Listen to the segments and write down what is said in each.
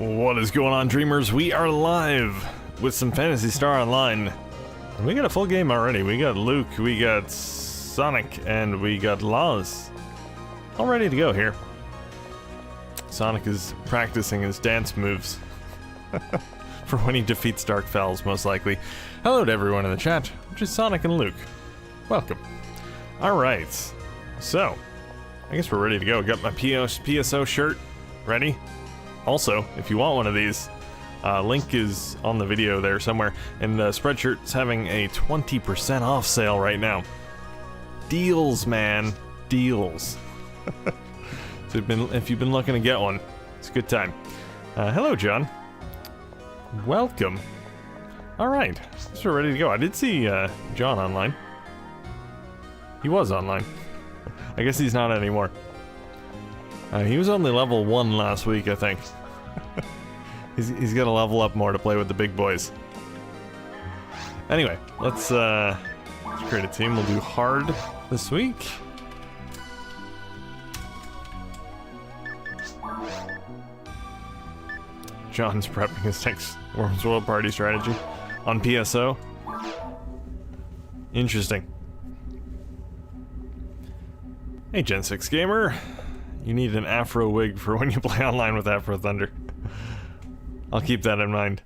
What is going on, dreamers? We are live with some Phantasy Star Online. And we got a full game already. We got Luke, we got Sonic, and we got Laws. All ready to go here. Sonic is practicing his dance moves for when he defeats Dark Fells, most likely. Hello to everyone in the chat, which is Sonic and Luke. Welcome. Alright, so I guess we're ready to go. Got my PSO shirt ready. Also, if you want one of these, link is on the video there somewhere, and Spreadshirt's having a 20% off sale right now. Deals, man. Deals. So if you've been looking to get one, it's a good time. Hello, John. Welcome. Alright, so we're ready to go. I did see John online. He was online. I guess he's not anymore. He was only level 1 last week, I think. He's got to level up more to play with the big boys. Anyway, let's create a team. We'll do hard this week. John's prepping his next Worms World Party strategy on PSO. Interesting. Hey, Gen 6 gamer. You need an afro wig for when you play online with Afro Thunder. I'll keep that in mind.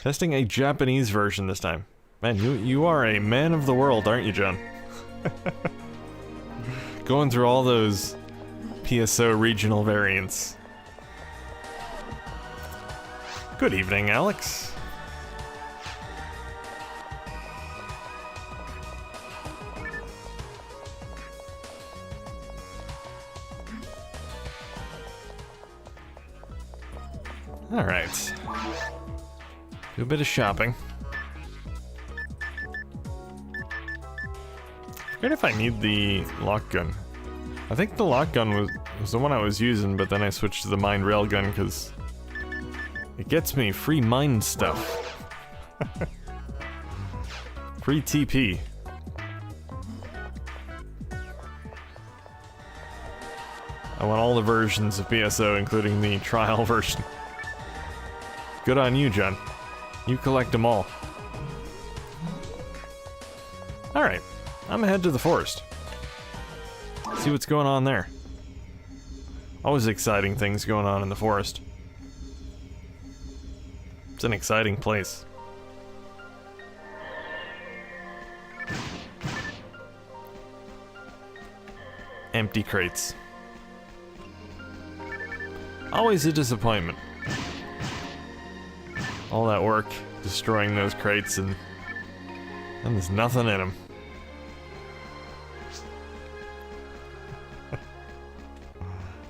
Testing a Japanese version this time. Man, you are a man of the world, aren't you, John? Going through all those PSO regional variants. Good evening, Alex. Alright. Do a bit of shopping. Forget if I need the lock gun. I think the lock gun was the one I was using, but then I switched to the mine rail gun because it gets me free mine stuff. Free TP. I want all the versions of PSO, including the trial version. Good on you, John. You collect them all. Alright, I'm headed to the forest. See what's going on there. Always exciting things going on in the forest. It's an exciting place. Empty crates. Always a disappointment. All that work destroying those crates and there's nothing in them.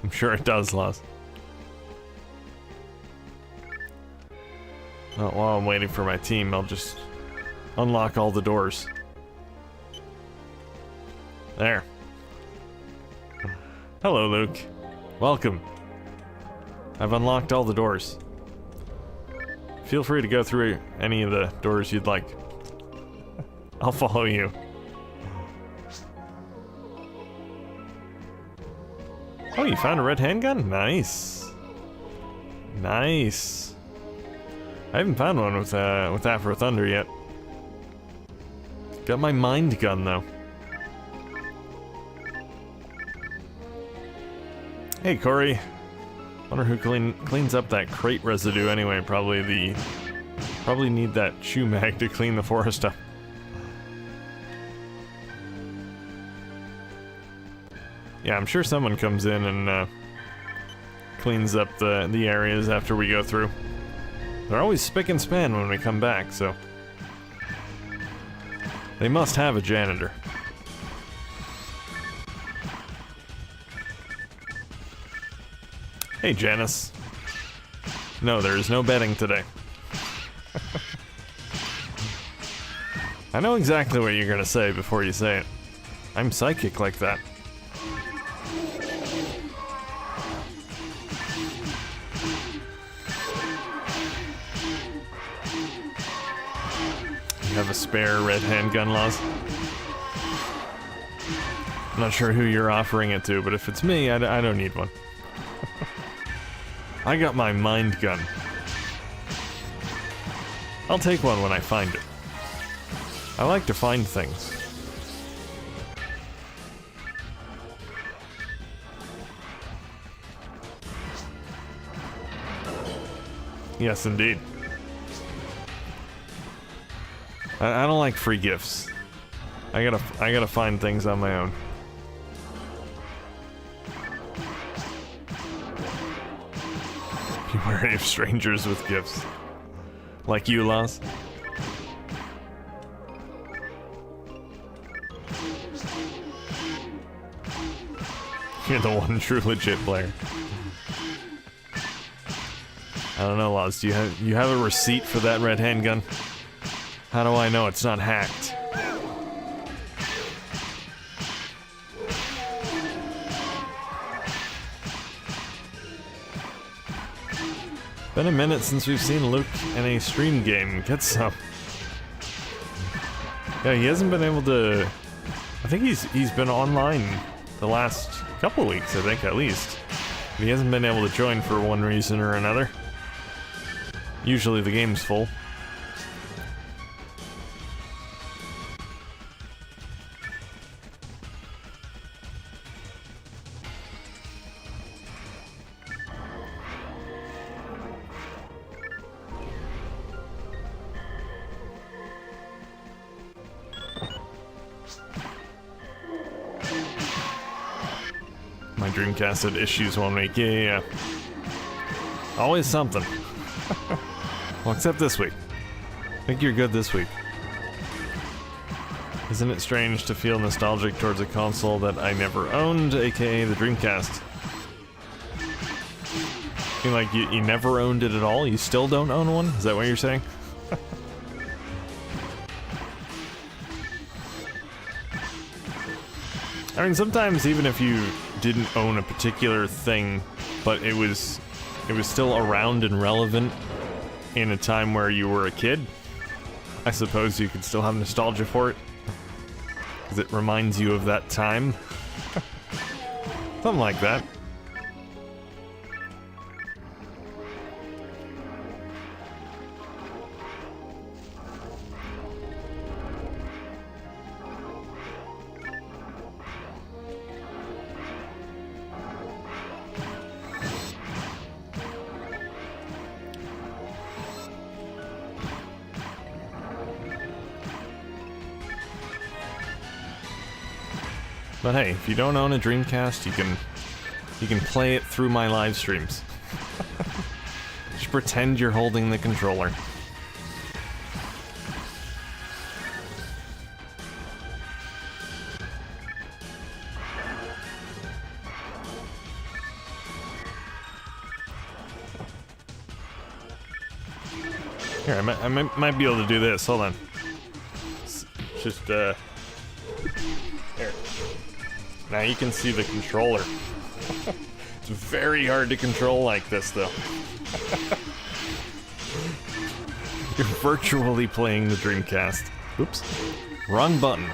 I'm sure it does, Loz. Well, while I'm waiting for my team, I'll just unlock all the doors. There. Hello, Luke. Welcome. I've unlocked all the doors. Feel free to go through any of the doors you'd like. I'll follow you. Oh, you found a red handgun? Nice. Nice. I haven't found one with Afro Thunder yet. Got my mind gun though. Hey, Corey. Wonder who cleans up that crate residue anyway. Probably need that shoe mag to clean the forest up. Yeah, I'm sure someone comes in and cleans up the areas after we go through. They're always spick and span when we come back, so they must have a janitor. Hey, Janice. No, there is no betting today. I know exactly what you're gonna say before you say it. I'm psychic like that. You have a spare red handgun, Laws? I'm not sure who you're offering it to, but if it's me, I don't need one. I got my mind gun. I'll take one when I find it. I like to find things. Yes, indeed. I don't like free gifts. I gotta find things on my own. Be wary of strangers with gifts. Like you, Laz. You're the one true legit player. I don't know, Laz. Do you have a receipt for that red handgun? How do I know it's not hacked? Been a minute since we've seen Luke in a stream game. Get some. Yeah, he hasn't been able to. I think he's been online the last couple weeks, I think, at least. But he hasn't been able to join for one reason or another. Usually the game's full. My Dreamcast had issues one week. Yeah. Always something. Well, except this week. I think you're good this week. Isn't it strange to feel nostalgic towards a console that I never owned, aka the Dreamcast? I feel like you never owned it at all? You still don't own one? Is that what you're saying? I mean, sometimes even if you didn't own a particular thing, but it was still around and relevant in a time where you were a kid, I suppose you could still have nostalgia for it. Because it reminds you of that time. Something like that. But hey, if you don't own a Dreamcast, you can play it through my live streams. Just pretend you're holding the controller. Here, I might be able to do this. Hold on. Just here. Now you can see the controller. It's very hard to control like this, though. You're virtually playing the Dreamcast. Oops. Wrong button.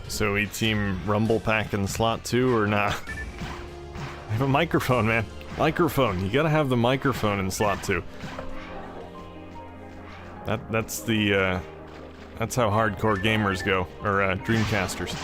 So we team Rumble Pack in slot 2 or nah? I have a microphone, man. Microphone. You gotta have the microphone in slot 2. That's the that's how hardcore gamers go, or Dreamcasters.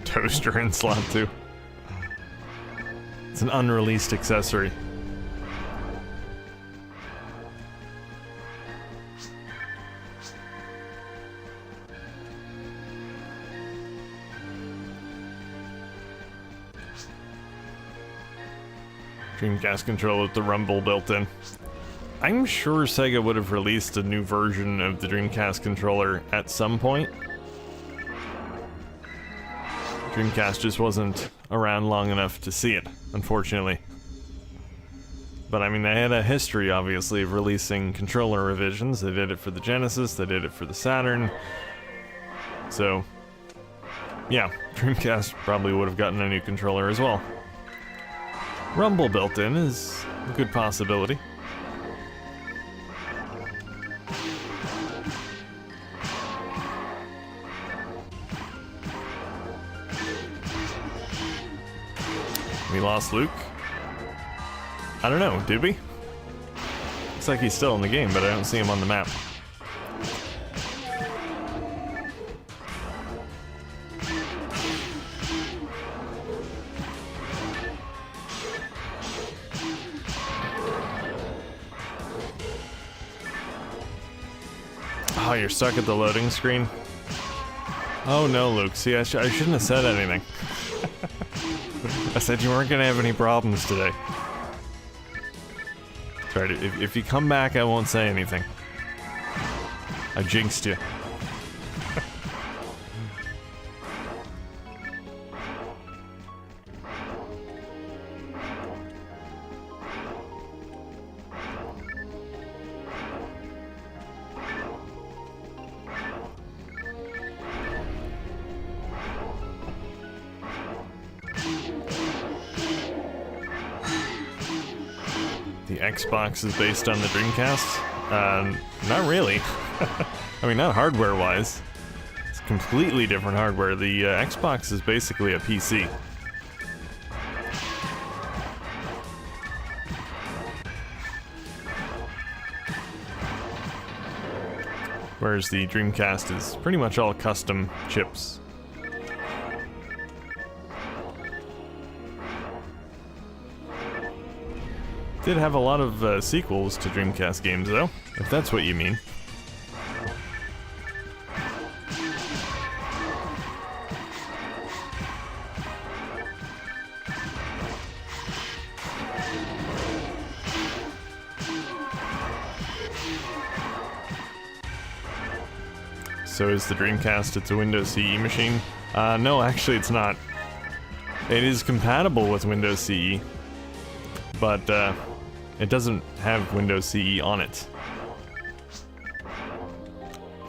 Toaster in slot 2. It's an unreleased accessory. Dreamcast controller with the rumble built in. I'm sure Sega would have released a new version of the Dreamcast controller at some point. Dreamcast just wasn't around long enough to see it, unfortunately. But I mean, they had a history, obviously, of releasing controller revisions. They did it for the Genesis, they did it for the Saturn. So, yeah, Dreamcast probably would have gotten a new controller as well. Rumble built in is a good possibility. We lost Luke. I don't know, did we? Looks like he's still in the game, but I don't see him on the map. Oh, you're stuck at the loading screen? Oh no, Luke. See, I shouldn't have said anything. I said you weren't gonna have any problems today. That's right, if you come back, I won't say anything. I jinxed you. The Xbox is based on the Dreamcast? Not really. I mean, not hardware-wise. It's completely different hardware. The Xbox is basically a PC. Whereas the Dreamcast is pretty much all custom chips. Did have a lot of sequels to Dreamcast games, though, if that's what you mean. So is the Dreamcast, it's a Windows CE machine? No, actually it's not. It is compatible with Windows CE, but it doesn't have Windows CE on it.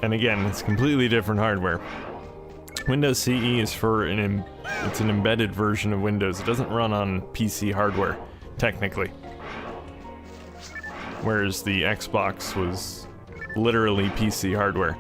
And again, it's completely different hardware. Windows CE is for it's an embedded version of Windows. It doesn't run on PC hardware, technically. Whereas the Xbox was literally PC hardware.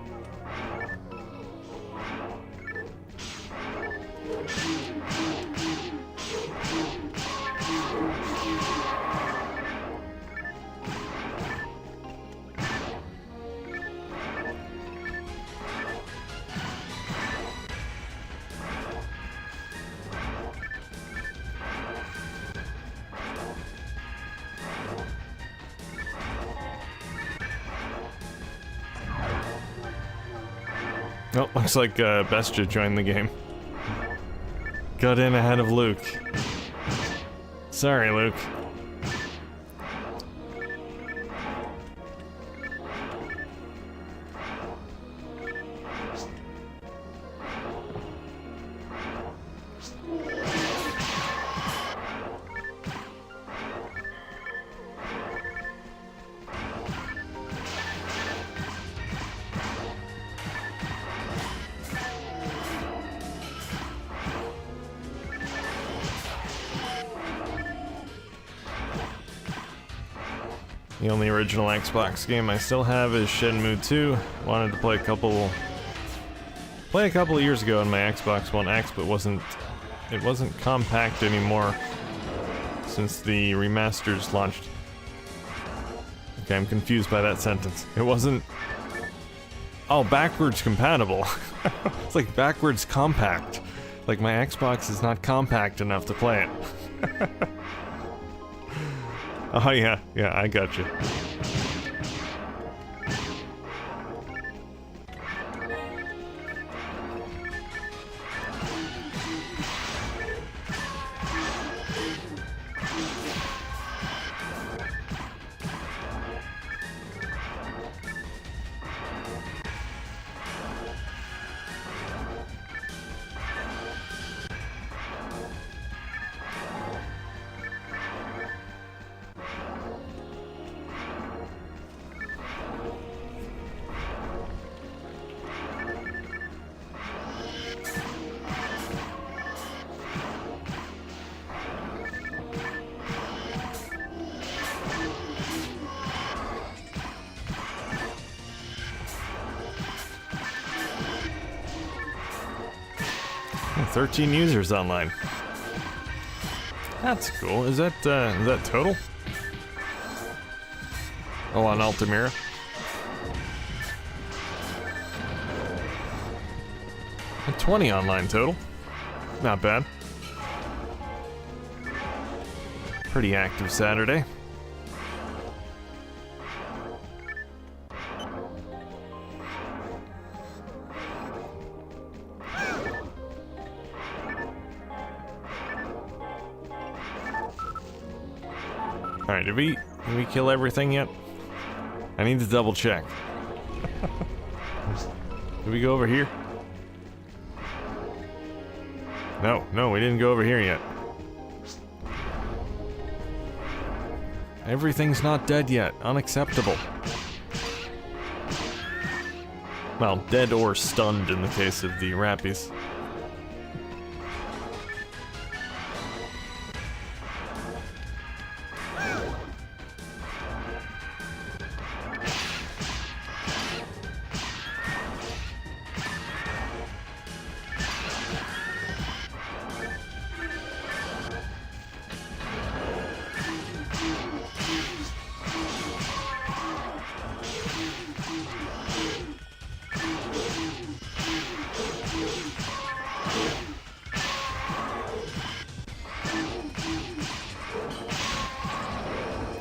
Oh, looks like Bestia joined the game. Got in ahead of Luke. Sorry, Luke. The only original Xbox game I still have is Shenmue 2. Wanted to play a couple of years ago on my Xbox One X, but it wasn't compact anymore since the remasters launched. Okay, I'm confused by that sentence. It wasn't... Oh, backwards compatible. It's like backwards compact. Like my Xbox is not compact enough to play it. Oh yeah, I got you. 13 users online. That's cool. Is that total? Oh, on Altamira. A 20 online total. Not bad. Pretty active Saturday. Alright, did we kill everything yet? I need to double check. Did we go over here? No, we didn't go over here yet. Everything's not dead yet. Unacceptable. Well, dead or stunned in the case of the Rappies.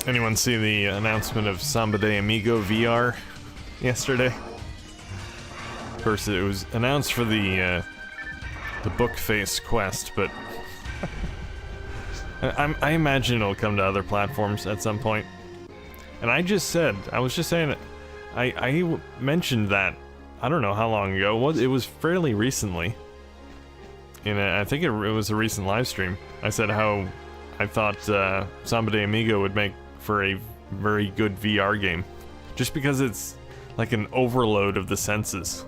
Anyone see the announcement of Samba de Amigo VR yesterday? Of course, it was announced for the book face quest, but I imagine it'll come to other platforms at some point. And I was just saying, I mentioned that, I don't know how long ago, it was fairly recently. I think it was a recent live stream. I said how I thought Samba de Amigo would make for a very good VR game. Just because it's like an overload of the senses.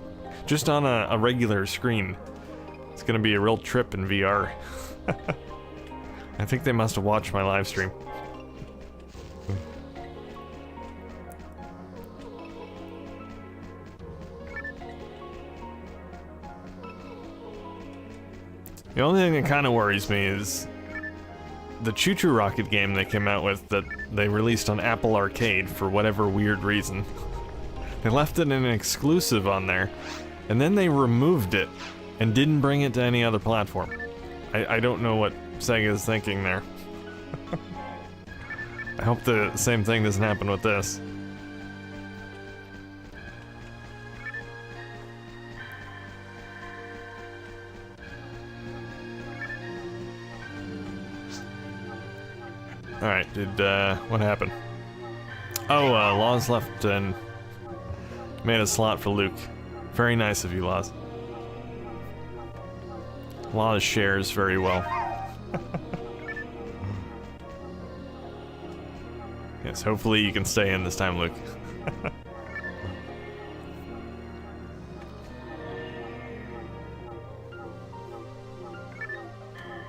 Just on a regular screen. It's gonna be a real trip in VR. I think they must have watched my live stream. The only thing that kind of worries me is the Choo Choo Rocket game they came out with that they released on Apple Arcade for whatever weird reason. They left it in an exclusive on there, and then they removed it and didn't bring it to any other platform. I don't know what Sega is thinking there. I hope the same thing doesn't happen with this. Alright, what happened? Oh, Laws left and made a slot for Luke. Very nice of you, Laws. Laws shares very well. Yes, hopefully you can stay in this time, Luke.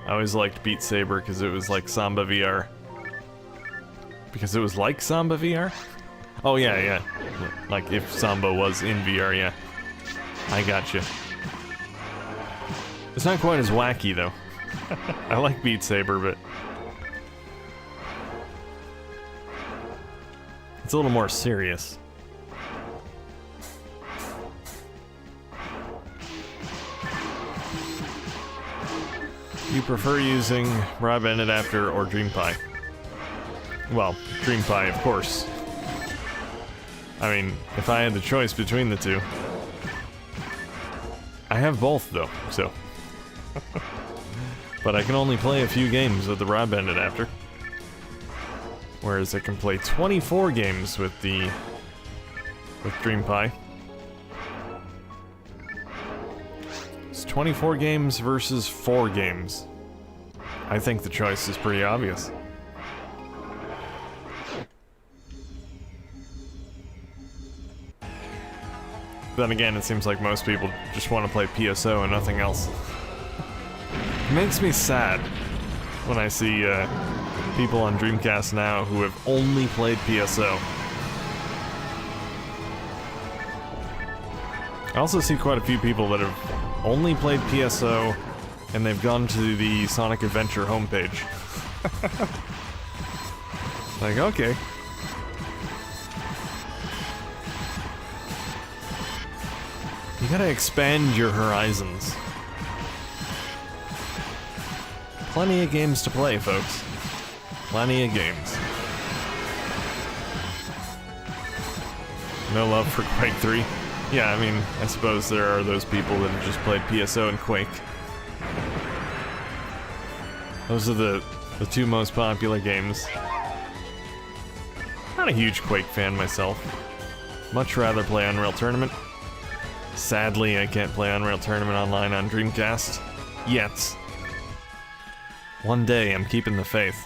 I always liked Beat Saber because it was like Samba VR. Because it was like Samba VR? Oh yeah. Like if Samba was in VR, yeah. I gotcha. It's not quite as wacky though. I like Beat Saber, but it's a little more serious. You prefer using broadband adapter or DreamPie? Well, DreamPie, of course. I mean, if I had the choice between the two. I have both, though, so. But I can only play a few games with the broadband adapter. Whereas I can play 24 games with DreamPie. It's 24 games versus 4 games. I think the choice is pretty obvious. Then again, it seems like most people just want to play PSO and nothing else. It makes me sad when I see people on Dreamcast now who have only played PSO. I also see quite a few people that have only played PSO and they've gone to the Sonic Adventure homepage. Like, okay. You gotta expand your horizons. Plenty of games to play, folks. Plenty of games. No love for Quake 3? Yeah, I mean, I suppose there are those people that have just played PSO and Quake. Those are the two most popular games. Not a huge Quake fan myself. Much rather play Unreal Tournament. Sadly, I can't play Unreal Tournament online on Dreamcast. Yet. One day, I'm keeping the faith.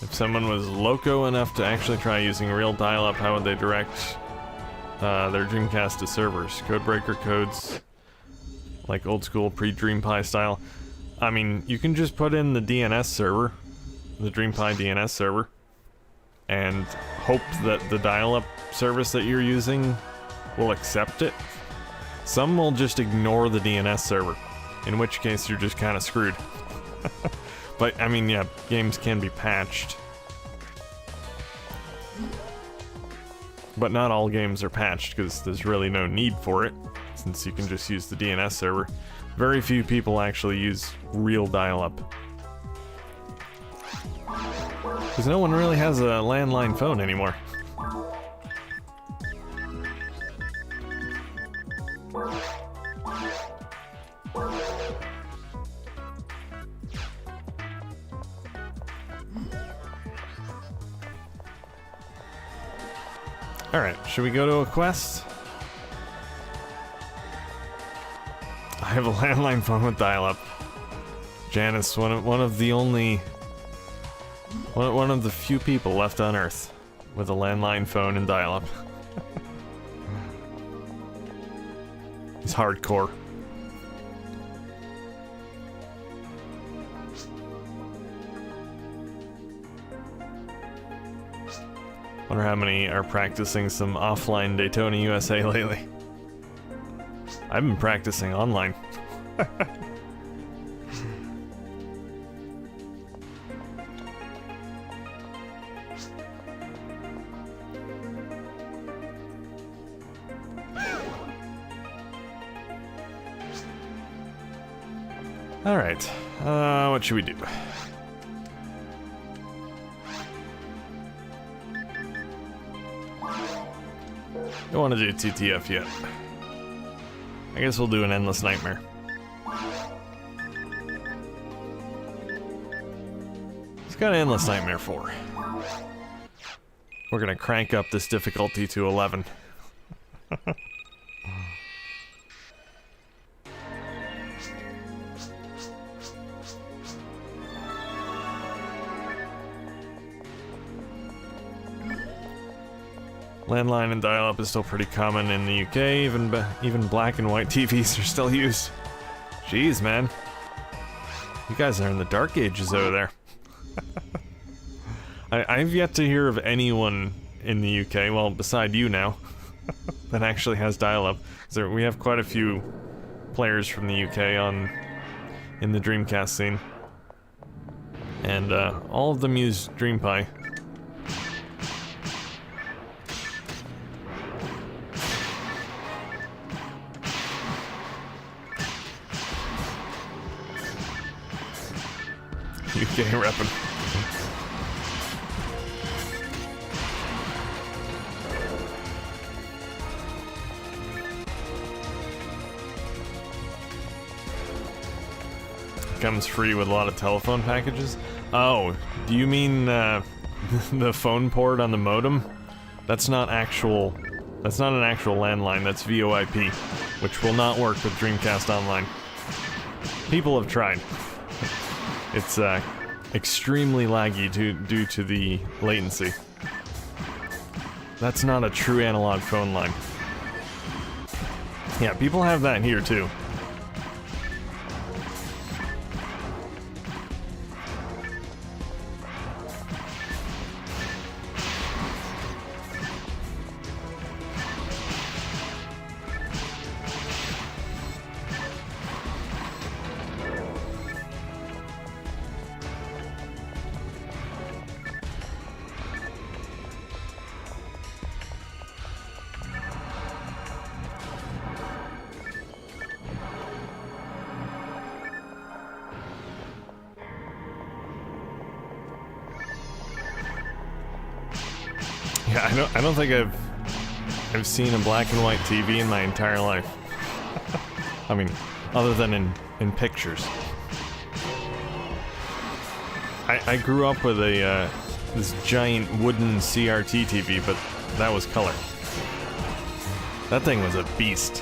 If someone was loco enough to actually try using real dial-up, how would they direct their Dreamcast to servers? Codebreaker codes, like old school pre-DreamPie style. I mean, you can just put in the DNS server, the DreamPie DNS server, and hope that the dial-up service that you're using will accept it. Some will just ignore the DNS server, in which case you're just kind of screwed. But, I mean, yeah, games can be patched. But not all games are patched, because there's really no need for it, since you can just use the DNS server. Very few people actually use real dial-up. Because no one really has a landline phone anymore. Alright, should we go to a quest? I have a landline phone with dial-up. Janice, one of the only... One of the few people left on Earth with a landline phone and dial-up. It's hardcore. Wonder how many are practicing some offline Daytona USA lately. I've been practicing online. Alright, what should we do? Don't want to do TTF yet. I guess we'll do an Endless Nightmare. Let's go to Endless Nightmare 4. We're gonna crank up this difficulty to 11. Landline and dial-up is still pretty common in the UK, even black and white TVs are still used. Jeez, man. You guys are in the dark ages over there. I've yet to hear of anyone in the UK, well, beside you now, that actually has dial-up. So we have quite a few players from the UK in the Dreamcast scene. And all of them use DreamPie. UK reppin'. Comes free with a lot of telephone packages. Oh, do you mean the phone port on the modem? That's not an actual landline, that's VoIP, which will not work with Dreamcast Online. People have tried. It's extremely laggy due to the latency. That's not a true analog phone line. Yeah, people have that here too. Yeah, I don't think I've seen a black and white TV in my entire life. I mean, other than in pictures. I grew up with a this giant wooden CRT TV, but that was color. That thing was a beast.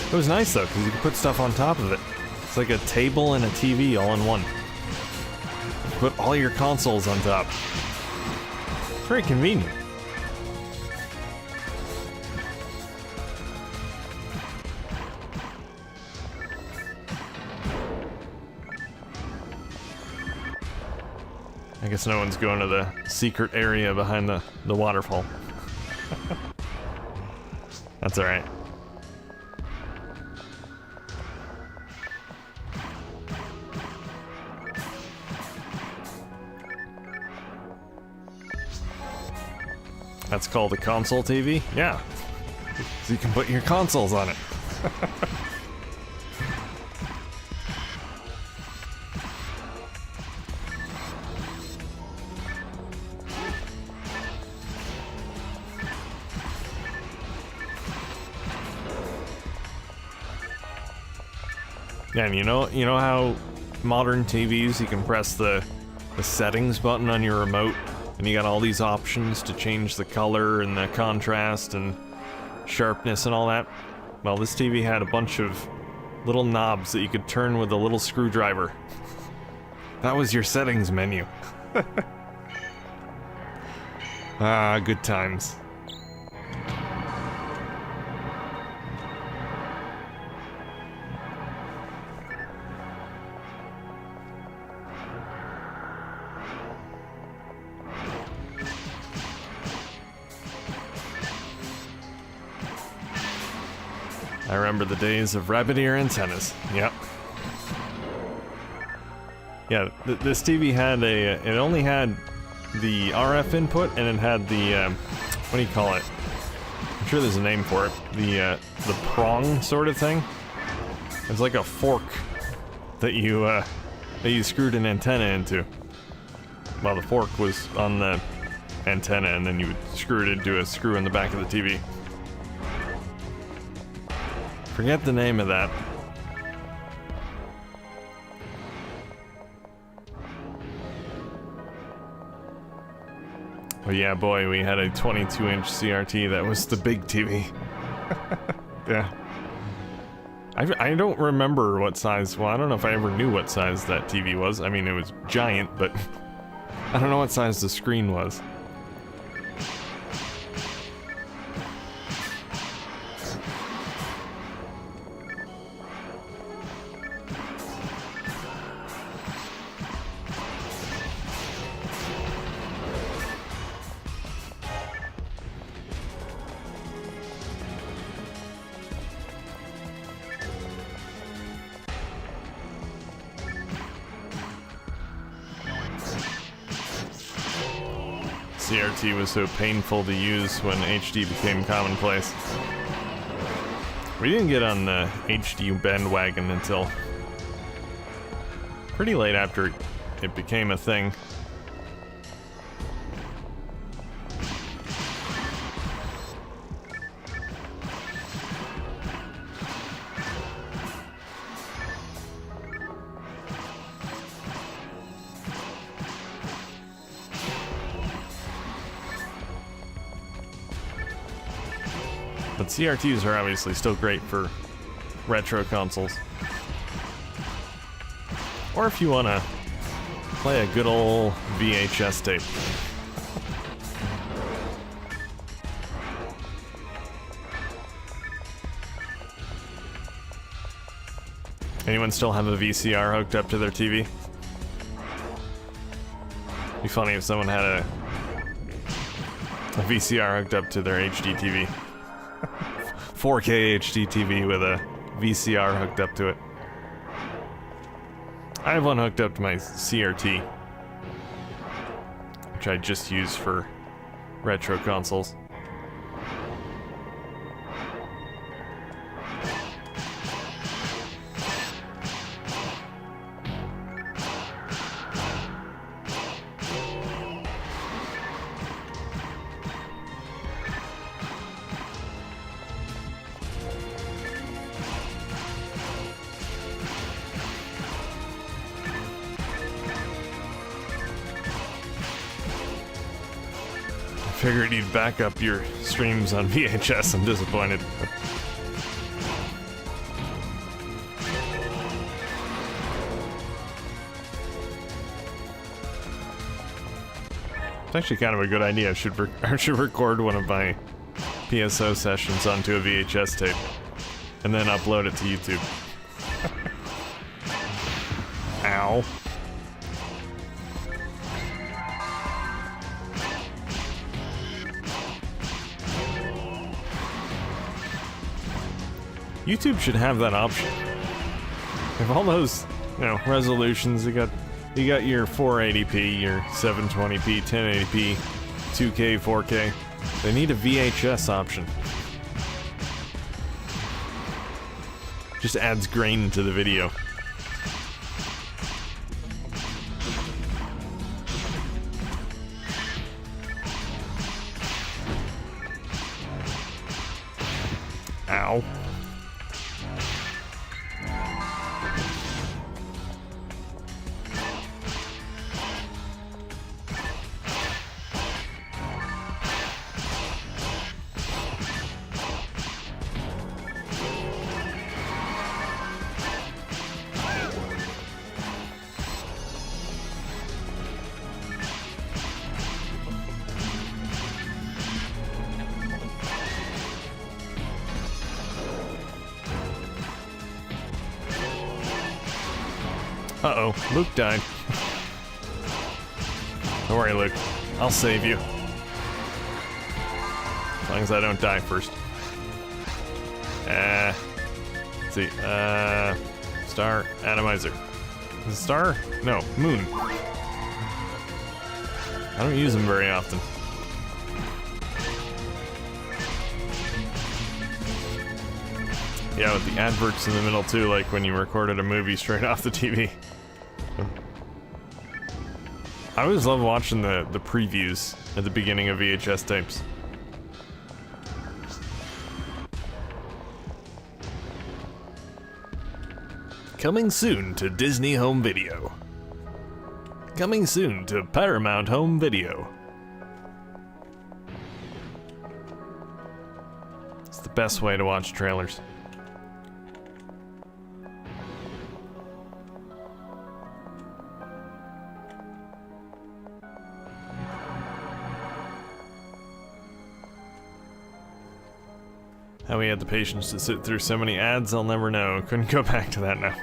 It was nice though, because you could put stuff on top of it. It's like a table and a TV all in one. Put all your consoles on top. Very convenient. I guess no one's going to the secret area behind the waterfall. That's alright. That's called a console TV? Yeah. So you can put your consoles on it. Yeah, and you know how modern TVs, you can press the settings button on your remote, and you got all these options to change the color and the contrast and sharpness and all that? Well, this TV had a bunch of little knobs that you could turn with a little screwdriver. That was your settings menu. Ah, good times. I remember the days of rabbit ear antennas. Yep. Yeah, this TV had it only had the RF input, and it had the, what do you call it? I'm sure there's a name for it. The prong sort of thing. It's like a fork that you screwed an antenna into. Well, the fork was on the antenna, and then you would screw it into a screw in the back of the TV. Forget the name of that. Oh yeah, boy, we had a 22-inch CRT that was the big TV. Yeah. I don't remember what size, well, I don't know if I ever knew what size that TV was. I mean, it was giant, but I don't know what size the screen was. CRT was so painful to use when HD became commonplace. We didn't get on the HD bandwagon until pretty late after it became a thing. But CRTs are obviously still great for retro consoles. Or if you want to play a good old VHS tape. Anyone still have a VCR hooked up to their TV? Be funny if someone had a VCR hooked up to their HD TV. 4K HD TV with a VCR hooked up to it. I have one hooked up to my CRT, which I just use for retro consoles. figured you'd back up your streams on VHS. I'm disappointed. It's actually kind of a good idea. I should record one of my PSO sessions onto a VHS tape and then upload it to YouTube. Ow. YouTube should have that option. If all those, resolutions, you got your 480p, your 720p, 1080p, 2K, 4K. They need a VHS option. Just adds grain to the video. Ow. Uh-oh, Luke died. Don't worry, Luke. I'll save you. As long as I don't die first. Let's see. Star atomizer. Is it star? No, moon. I don't use them very often. Yeah, with the adverts in the middle too, like when you recorded a movie straight off the TV. I always love watching the previews at the beginning of VHS tapes. Coming soon to Disney Home Video. Coming soon to Paramount Home Video. It's the best way to watch trailers. How we had the patience to sit through so many ads, I'll never know. Couldn't go back to that now.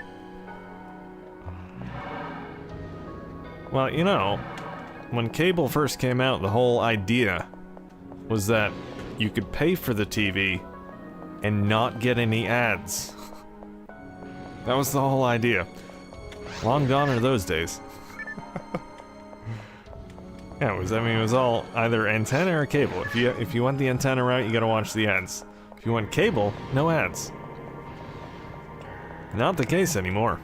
Well, when cable first came out, the whole idea was that you could pay for the TV and not get any ads. That was the whole idea. Long gone are those days. Yeah, it was all either antenna or cable. If you want the antenna route, you gotta watch the ads. If you want cable, no ads. Not the case anymore.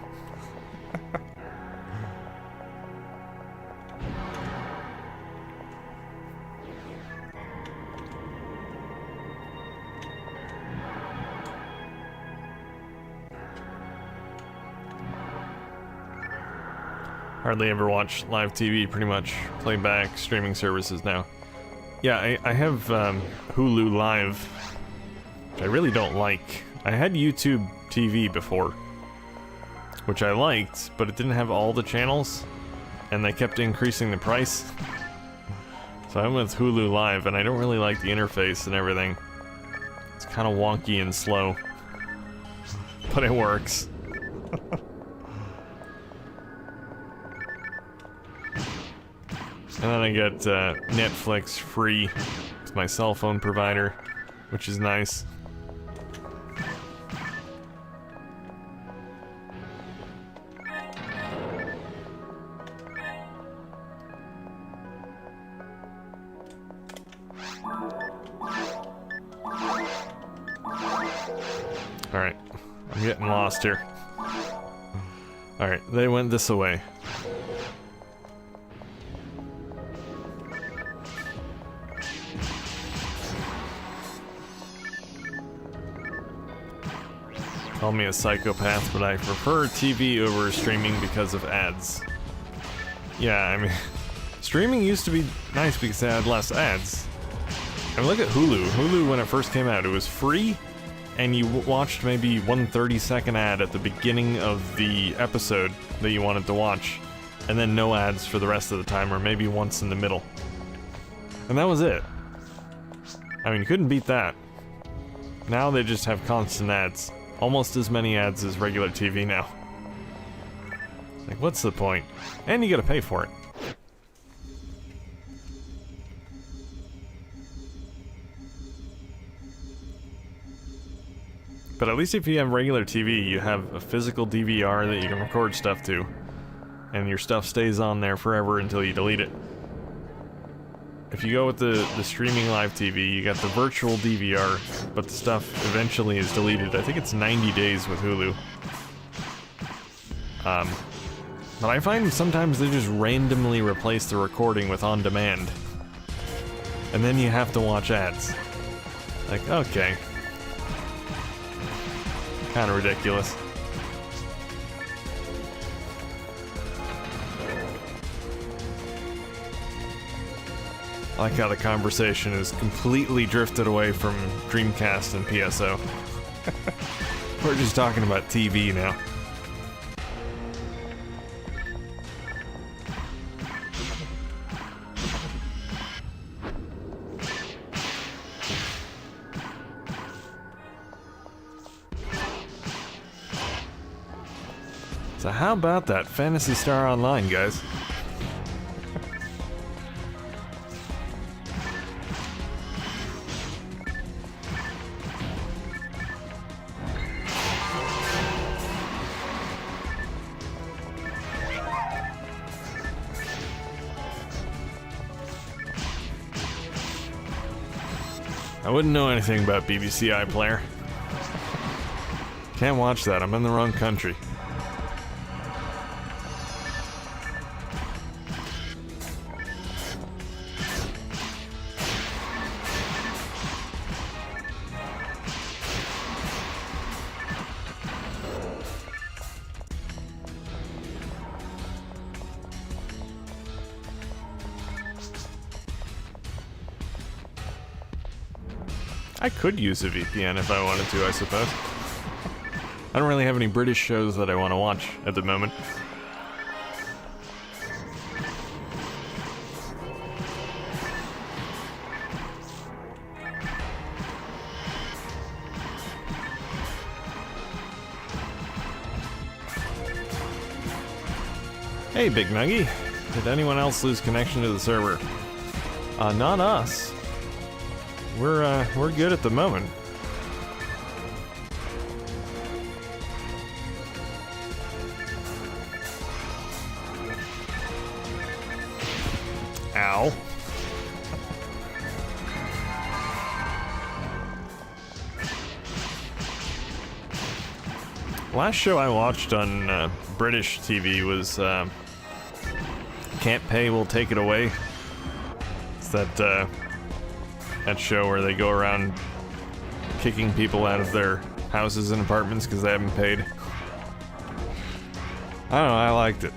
Hardly ever watch live TV, pretty much play back streaming services now. Yeah, I have Hulu Live, which I really don't like. I had YouTube TV before, which I liked, but it didn't have all the channels, and they kept increasing the price. So I went with Hulu Live, and I don't really like the interface and everything. It's kind of wonky and slow, but it works. And then I get Netflix free with my cell phone provider, which is nice. Alright, I'm getting lost here. Alright, they went this way. Call me a psychopath, but I prefer TV over streaming because of ads. Yeah, I mean, streaming used to be nice because they had less ads. I mean, look at Hulu. Hulu, when it first came out, it was free, and you watched maybe one 30-second ad at the beginning of the episode that you wanted to watch, and then no ads for the rest of the time, or maybe once in the middle. And that was it. I mean, you couldn't beat that. Now they just have constant ads. Almost as many ads as regular TV now. Like, what's the point? And you gotta pay for it. But at least if you have regular TV, you have a physical DVR that you can record stuff to. And your stuff stays on there forever until you delete it. If you go with the streaming live TV, you got the virtual DVR, but the stuff eventually is deleted. I think it's 90 days with Hulu. But I find sometimes they just randomly replace the recording with on demand. And then you have to watch ads. Like, okay. Kinda ridiculous. I like how the conversation is completely drifted away from Dreamcast and PSO. We're just talking about TV now. So how about that Phantasy Star Online, guys? I wouldn't know anything about BBC iPlayer. Can't watch that, I'm in the wrong country. I could use a VPN if I wanted to, I suppose. I don't really have any British shows that I want to watch at the moment. Hey, Big Nuggy. Did anyone else lose connection to the server? Not us. We're good at the moment. Ow. Last show I watched on British TV was Can't Pay, We'll Take It Away. It's that show where they go around kicking people out of their houses and apartments because they haven't paid. I don't know, I liked it.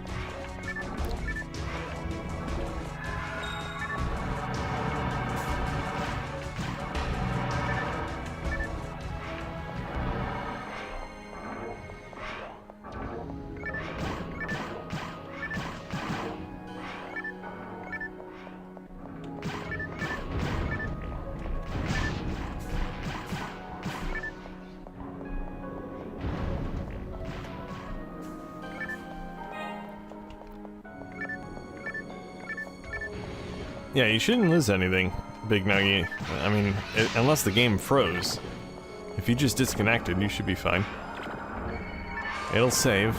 Yeah, you shouldn't lose anything, Big Nuggy. I mean, unless the game froze. If you just disconnected, you should be fine. It'll save.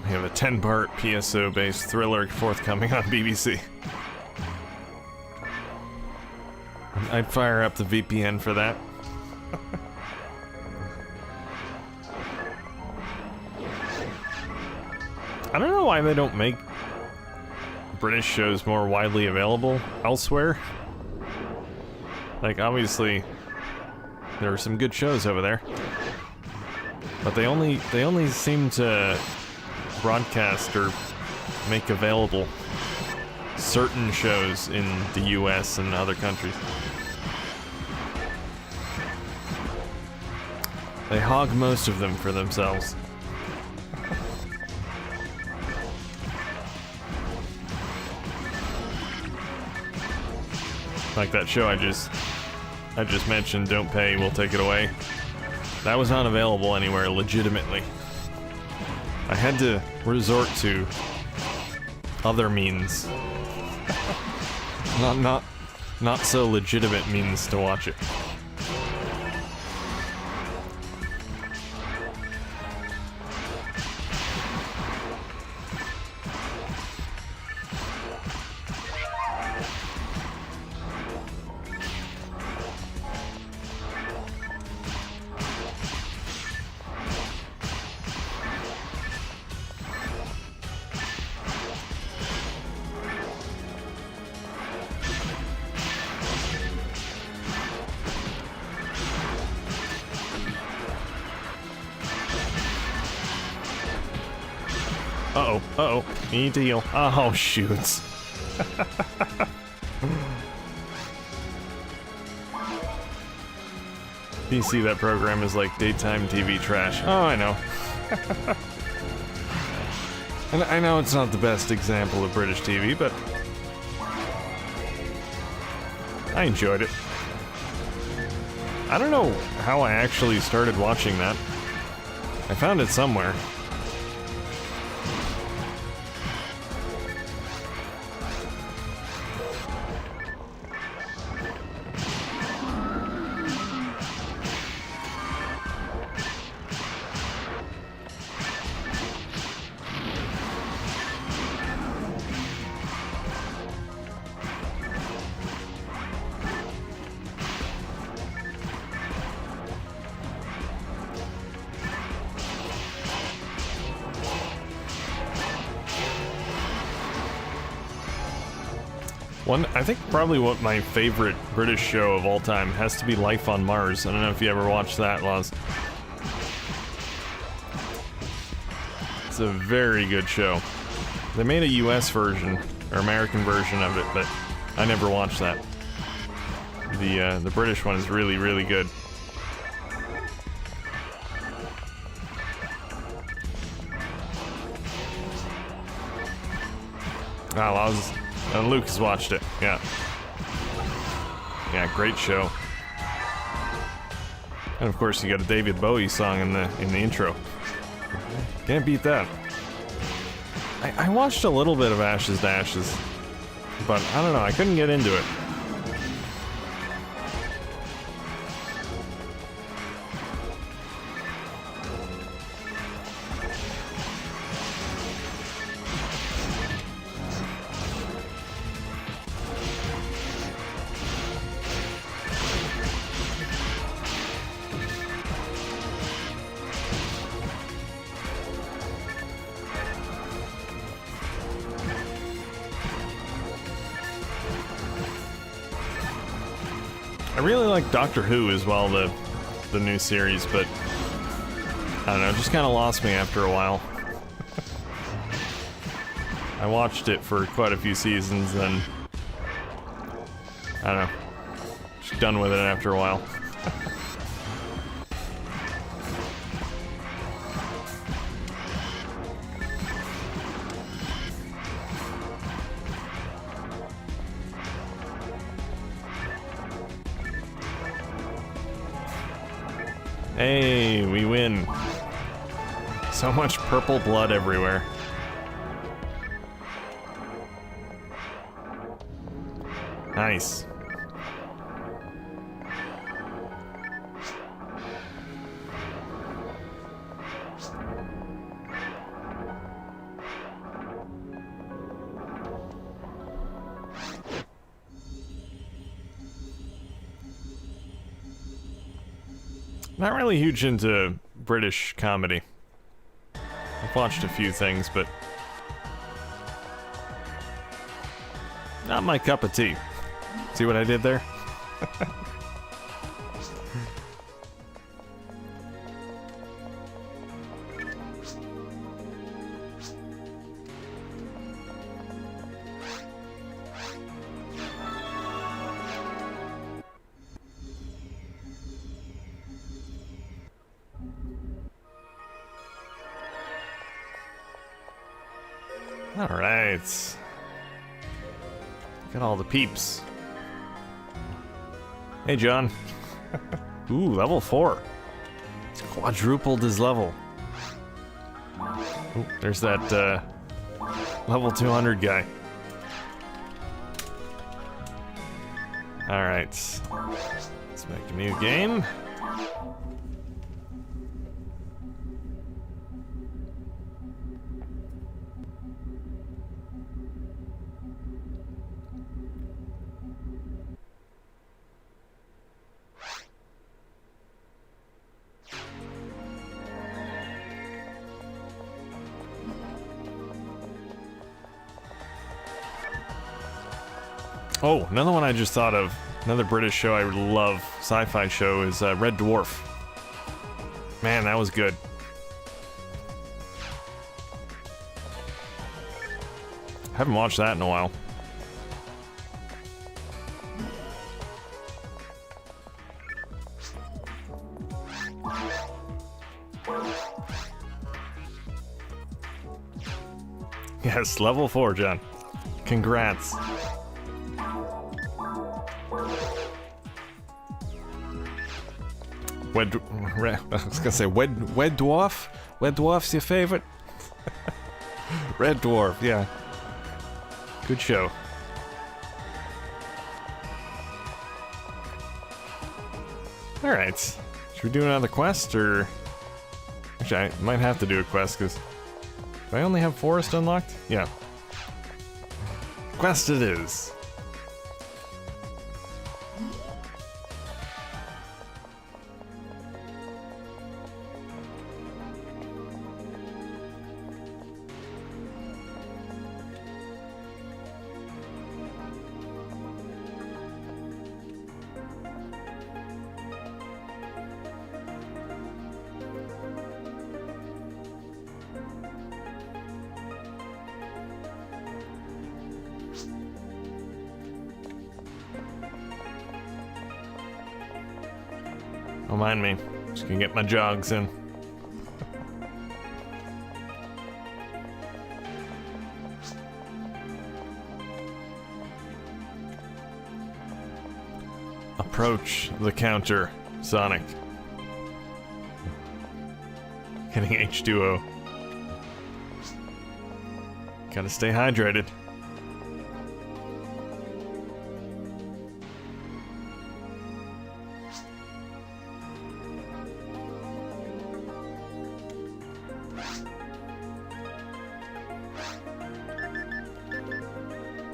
We have a 10-part PSO-based thriller forthcoming on BBC. I'd fire up the VPN for that. I don't know why they don't make British shows more widely available elsewhere. Like, obviously, there are some good shows over there, but they only seem to broadcast or make available certain shows in the US and other countries. They hog most of them for themselves. Like that show I just mentioned, Don't Pay, We'll Take It Away. That was not available anywhere legitimately. I had to resort to other means. Not so legitimate means to watch it. Uh-oh, need to heal. Oh, shoots. PC, that program is like daytime TV trash. Oh, I know. And I know it's not the best example of British TV, but I enjoyed it. I don't know how I actually started watching that. I found it somewhere. I think probably what my favorite British show of all time has to be Life on Mars. I don't know if you ever watched that, Laz. It's a very good show. They made a US version, or American version of it, but I never watched that. The British one is really, really good. Ah, Laz. Luke has watched it, yeah. Yeah, great show. And of course you got a David Bowie song in the intro. Can't beat that. I watched a little bit of Ashes to Ashes, but I don't know, I couldn't get into it. I really like Doctor Who as well, the new series, but I don't know, it just kind of lost me after a while. I watched it for quite a few seasons, then I don't know, just done with it after a while. Hey, we win. So much purple blood everywhere. Nice. Not really huge into British comedy. I I've watched a few things, but not my cup of tea. See what I did there? Alright. Got all the peeps. Hey, John. Ooh, level 4. It's quadrupled his level. Ooh, there's that level 200 guy. Alright. Let's make a new game. Oh, another one I just thought of, another British show I love, sci-fi show, is Red Dwarf. Man, that was good. Haven't watched that in a while. Yes, level 4, John. Congrats. I was gonna say Wed Dwarf? Wed Dwarf's your favorite? Red Dwarf, yeah. Good show. Alright. Should we do another quest, or... Actually, I might have to do a quest, because... Do I only have Forest unlocked? Yeah. Quest it is. Don't mind me. Just gonna get my jogs in. Approach the counter, Sonic. Getting H2O. Gotta stay hydrated.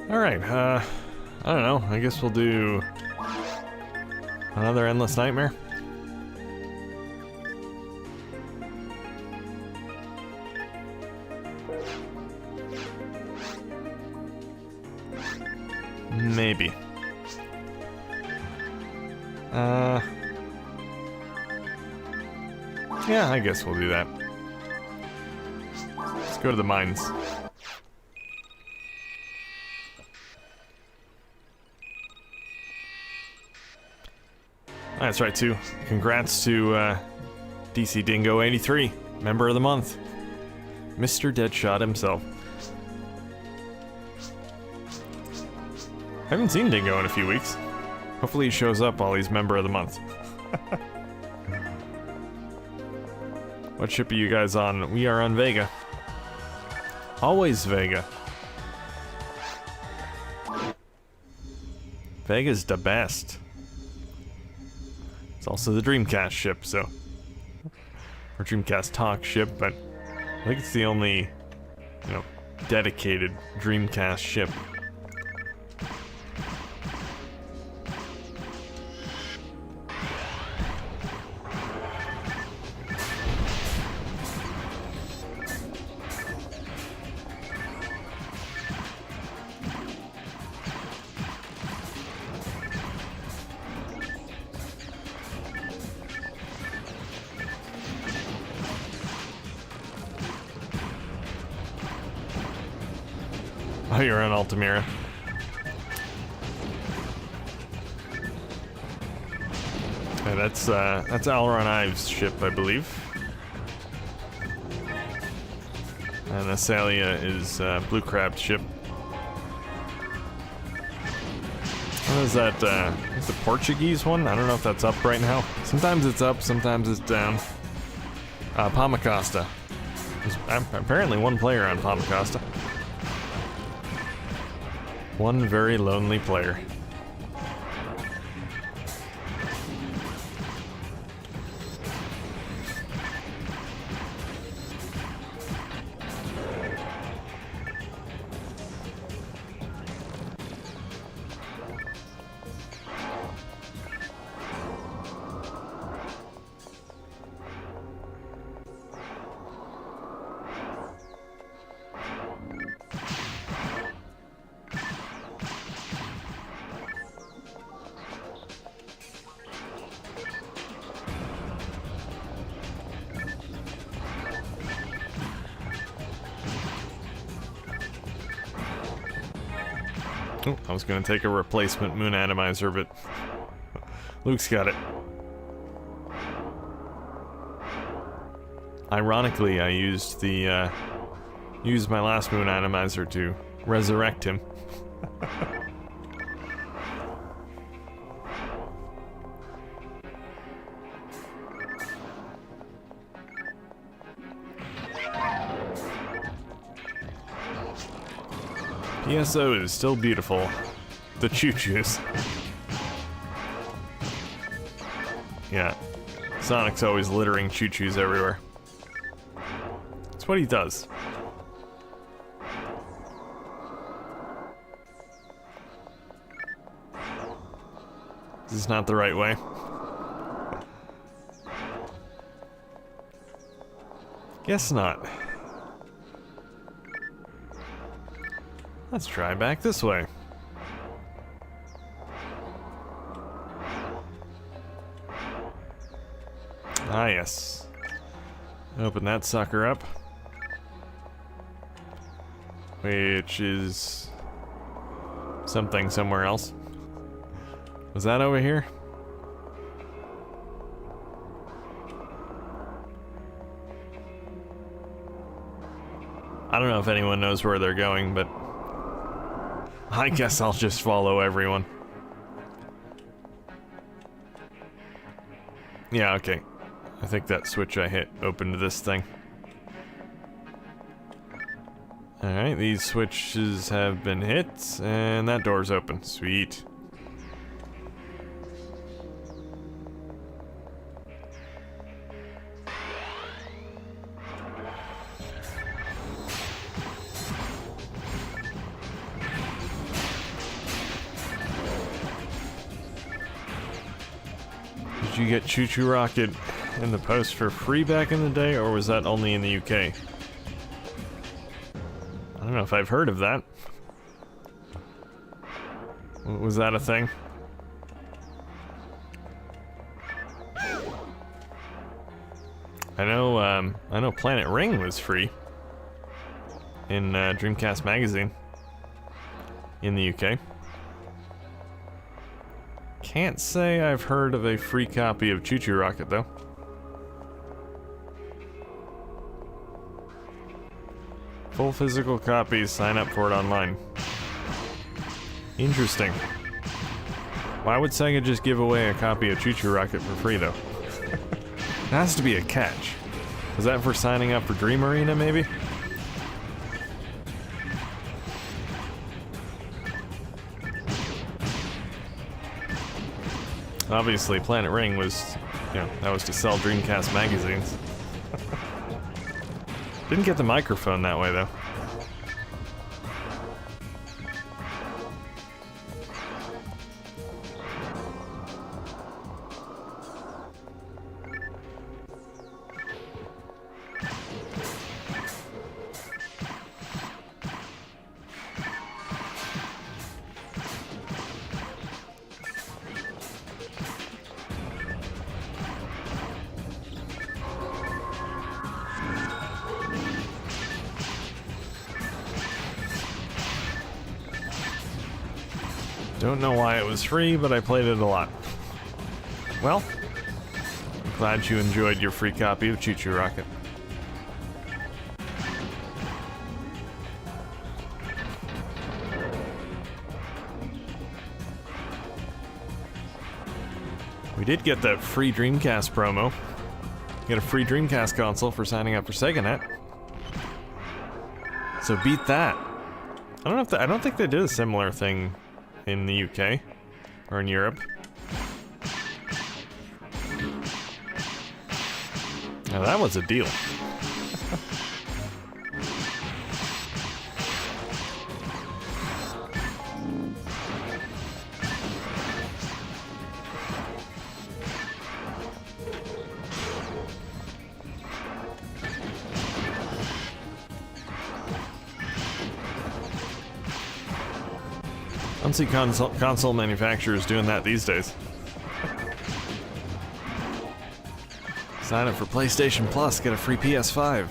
Alright, I don't know, I guess we'll do another Endless Nightmare. Maybe. Yeah, I guess we'll do that. Let's go to the mines. That's right, too. Congrats to DC Dingo 83, member of the month. Mr. Deadshot himself. I haven't seen Dingo in a few weeks. Hopefully he shows up while he's member of the month. What ship are you guys on? We are on Vega. Always Vega. Vega's the best. It's also the Dreamcast ship, so... Or Dreamcast Talk ship, but... I think it's the only, you know, dedicated Dreamcast ship. Oh, you're on Altamira. Okay, that's Aileron Ives' ship, I believe. And Asalia is Blue Crab's ship. What is that? Is the Portuguese one? I don't know if that's up right now. Sometimes it's up, sometimes it's down. Pamacosta. There's apparently one player on Pamacosta. One very lonely player. Oh, I was gonna take a replacement moon atomizer, but Luke's got it. Ironically, I used my last moon atomizer to resurrect him. PSO is still beautiful. The choo-choos. Yeah. Sonic's always littering choo-choos everywhere. That's what he does. This is not the right way. Guess not. Let's try back this way. Ah, yes. Open that sucker up. Which is something somewhere else. Was that over here? I don't know if anyone knows where they're going, but I guess I'll just follow everyone. Yeah, okay. I think that switch I hit opened this thing. Alright, these switches have been hit, and that door's open. Sweet. Did you get Choo Choo Rocket in the post for free back in the day, or was that only in the UK? I don't know if I've heard of that. Was that a thing? I know Planet Ring was free in Dreamcast magazine in the UK. Can't say I've heard of a free copy of Choo Choo Rocket, though. Full physical copies, sign up for it online. Interesting. Why would Sega just give away a copy of Choo Choo Rocket for free, though? It has to be a catch. Was that for signing up for Dream Arena, maybe? Obviously, Planet Ring was, that was to sell Dreamcast magazines. Didn't get the microphone that way, though. Don't know why it was free, but I played it a lot. Well, I'm glad you enjoyed your free copy of Choo Choo Rocket. We did get that free Dreamcast promo. Get a free Dreamcast console for signing up for SegaNet. So beat that. I don't think they did a similar thing in the UK or in Europe. Now that was a deal. I don't see console manufacturers doing that these days. Sign up for PlayStation Plus, get a free PS5.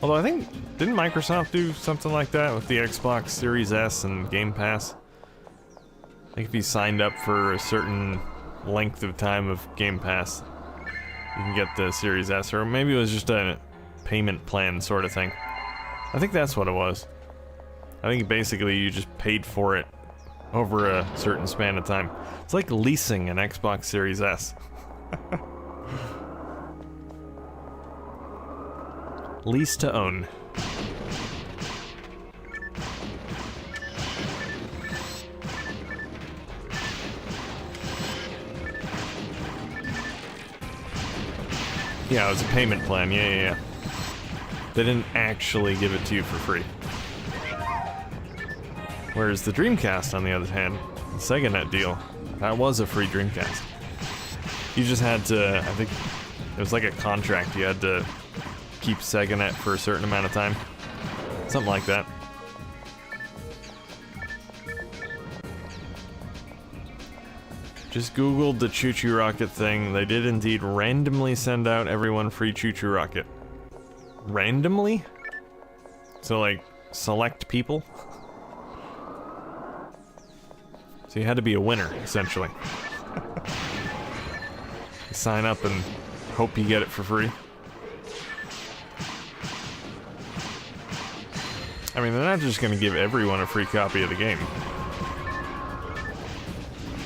Although I think, didn't Microsoft do something like that with the Xbox Series S and Game Pass? I think if you signed up for a certain length of time of Game Pass, you can get the Series S, or maybe it was just a payment plan sort of thing. I think that's what it was. I think basically you just paid for it over a certain span of time. It's like leasing an Xbox Series S. Lease to own. Yeah, it was a payment plan. Yeah. They didn't actually give it to you for free. Whereas the Dreamcast, on the other hand, the SegaNet deal, that was a free Dreamcast. You just had to, I think, it was like a contract. You had to keep SegaNet for a certain amount of time. Something like that. Just Googled the Choo Choo Rocket thing. They did indeed randomly send out everyone free Choo Choo Rocket. Randomly? So, like, select people? So you had to be a winner, essentially. Sign up and hope you get it for free. I mean, they're not just going to give everyone a free copy of the game.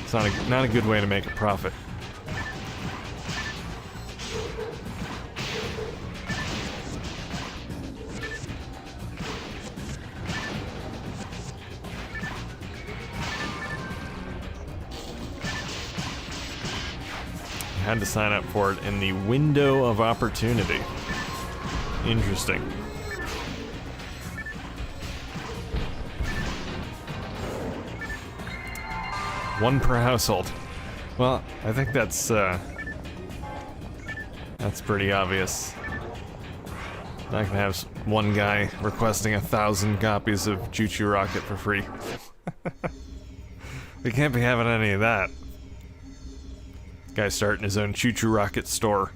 It's not a good way to make a profit. Had to sign up for it in the window of opportunity. Interesting. One per household. Well, I think that's pretty obvious. Not gonna have one guy requesting 1,000 copies of Choo Choo Rocket for free. We can't be having any of that. Guy's starting his own Choo Choo Rocket store.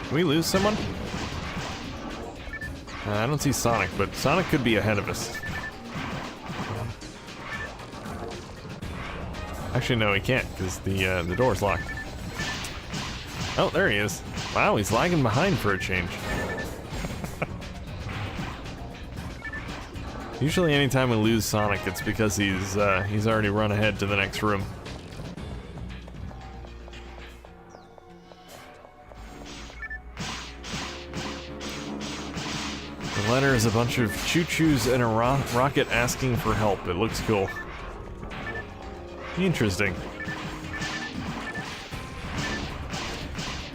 Did we lose someone? I don't see Sonic, but Sonic could be ahead of us. Actually, no, he can't, because the door's locked. Oh, there he is. Wow, he's lagging behind for a change. Usually anytime we lose Sonic, it's because he's already run ahead to the next room. The letter is a bunch of choo-choos and a rocket asking for help. It looks cool. Interesting.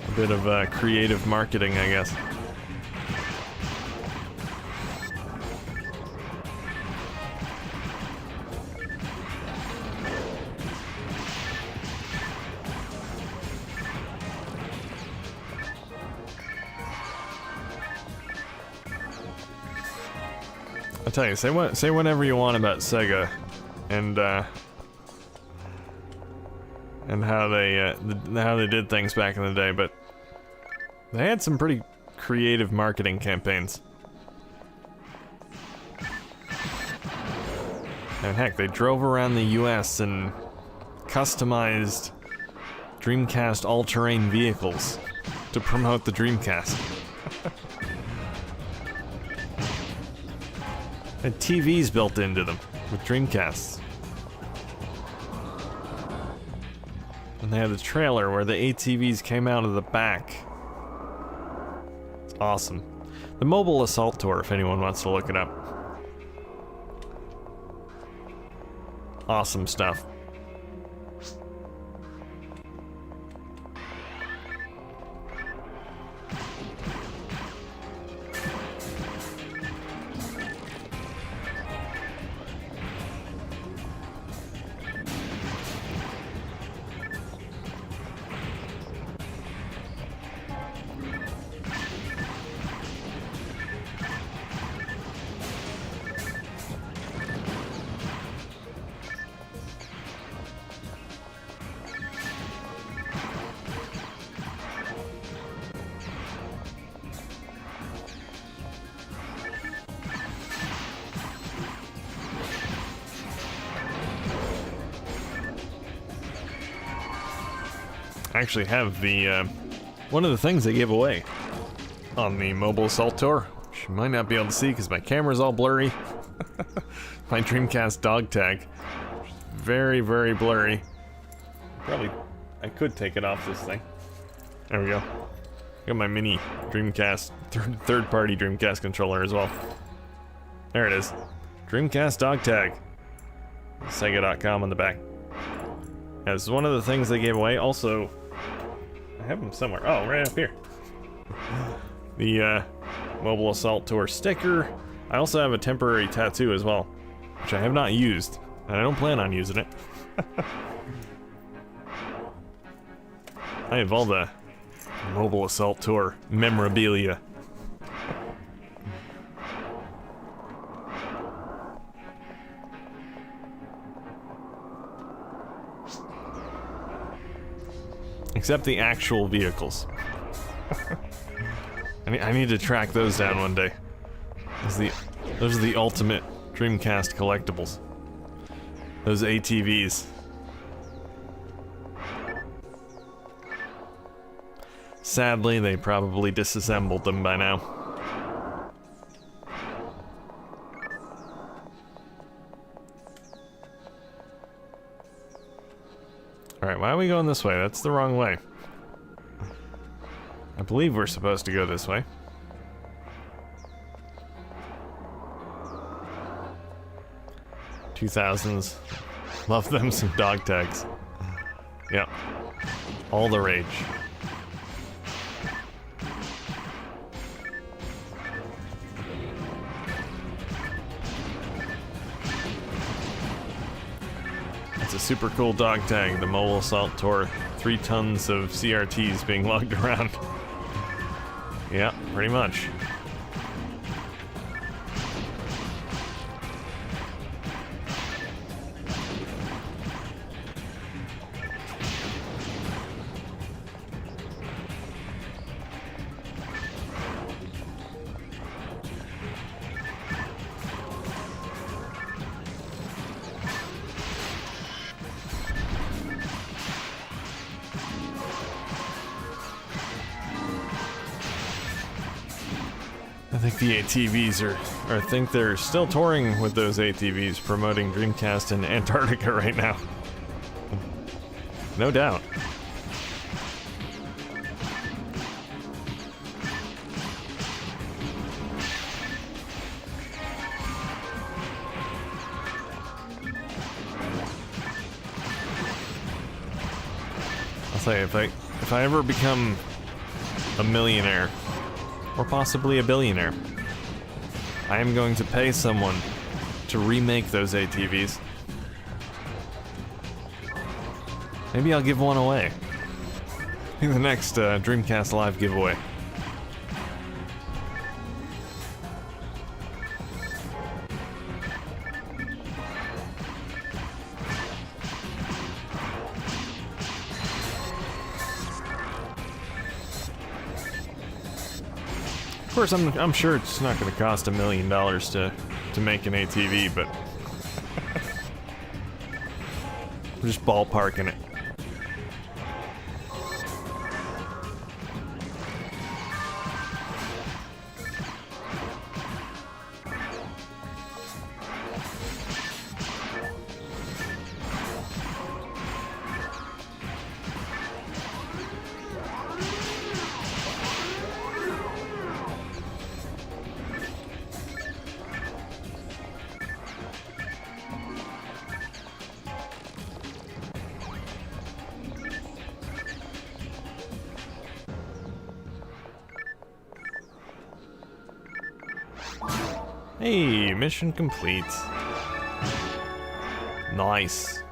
A bit of creative marketing, I guess. tell you, say whatever you want about Sega, and how they did things back in the day, but they had some pretty creative marketing campaigns. And heck, they drove around the US and customized Dreamcast all-terrain vehicles to promote the Dreamcast. And TVs built into them with Dreamcasts. And they had a trailer where the ATVs came out of the back. It's awesome. The Mobile Assault Tour, if anyone wants to look it up. Awesome stuff. I actually have the one of the things they gave away on the Mobile Assault Tour, which you might not be able to see because my camera's all blurry. My Dreamcast dog tag, very, very blurry. Probably, I could take it off this thing. There we go. Got my mini Dreamcast, third-party Dreamcast controller as well. There it is. Dreamcast dog tag. Sega.com on the back. As one of the things they gave away. Also, I have them somewhere. Oh, right up here. The Mobile Assault Tour sticker. I also have a temporary tattoo as well, which I have not used, and I don't plan on using it. I have all the Mobile Assault Tour memorabilia. Except the actual vehicles. I need to track those down one day. Those are the ultimate Dreamcast collectibles. Those ATVs. Sadly, they probably disassembled them by now. Alright, why are we going this way? That's the wrong way. I believe we're supposed to go this way. 2000s. Love them some dog tags. Yep. All the rage. It's a super cool dog tag, the Mobile Assault Tour. 3 tons of CRTs being lugged around. Yeah, pretty much. I think the ATVs I think they're still touring with those ATVs, promoting Dreamcast in Antarctica right now. No doubt. I'll say, if I ever become a millionaire, or possibly a billionaire, I am going to pay someone to remake those ATVs. Maybe I'll give one away. I think the next Dreamcast Live giveaway. Of course, I'm sure it's not going to cost $1 million to make an ATV, but I'm just ballparking it. Hey, mission complete. Nice.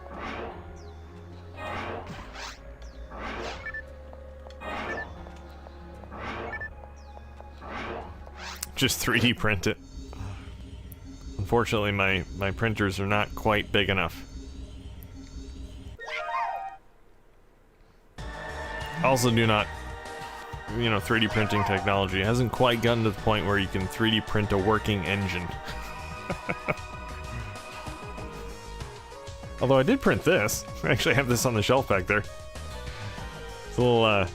Just 3D print it. Unfortunately, my printers are not quite big enough. Also do not, 3D printing technology hasn't quite gotten to the point where you can 3D print a working engine. Although I did print this. I actually have this on the shelf back there. It's a little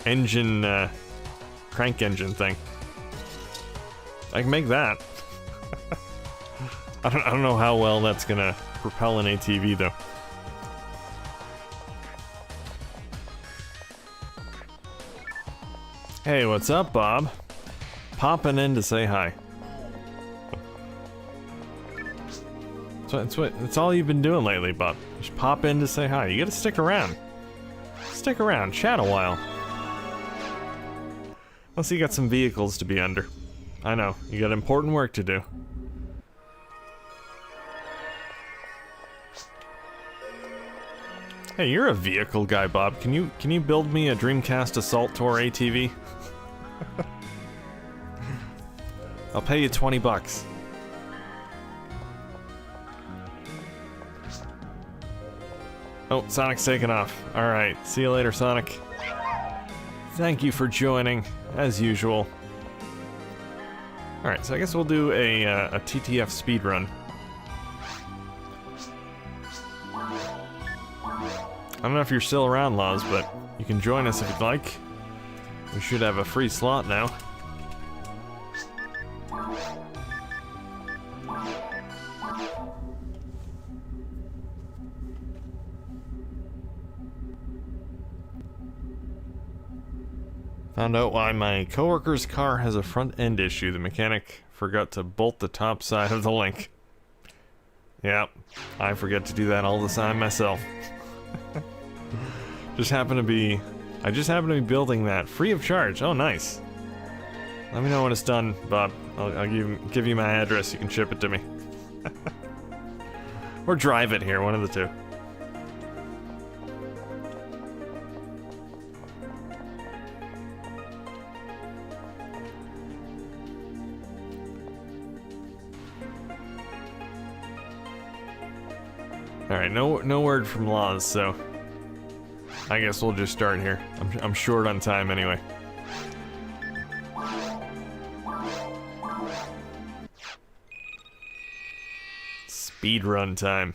engine, crank engine thing. I can make that. I don't know how well that's gonna propel an ATV though. Hey, what's up, Bob? Popping in to say hi. That's all you've been doing lately, Bob. Just pop in to say hi. You gotta stick around. Stick around, chat a while. Unless you got some vehicles to be under. I know, you got important work to do. Hey, you're a vehicle guy, Bob. Can you build me a Dreamcast Assault Tour ATV? I'll pay you $20. Oh, Sonic's taking off. Alright, see you later, Sonic. Thank you for joining, as usual. Alright, so I guess we'll do a TTF speedrun. I don't know if you're still around, Laws, but you can join us if you'd like. We should have a free slot now. Found out why my coworker's car has a front end issue. The mechanic forgot to bolt the top side of the link. Yep, I forget to do that all the time myself. I just happen to be building that free of charge. Oh, nice. Let me know when it's done, Bob. I'll give you my address. You can ship it to me. Or drive it here, one of the two. Alright, no word from Laws, so I guess we'll just start here. I'm short on time anyway. Speedrun time.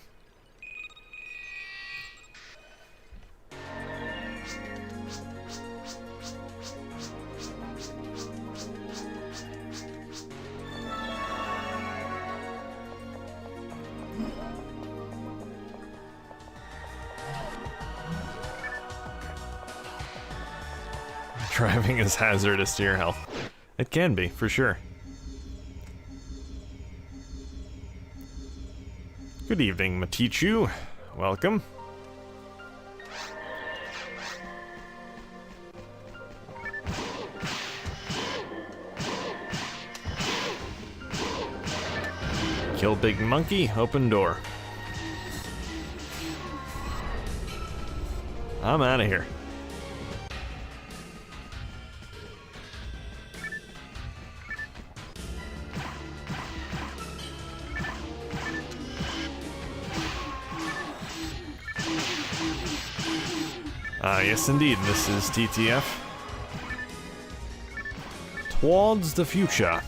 Driving is hazardous to your health. It can be, for sure. Good evening, Matichu. Welcome. Kill big monkey, open door. I'm out of here. Yes indeed, this is TTF. towards the future.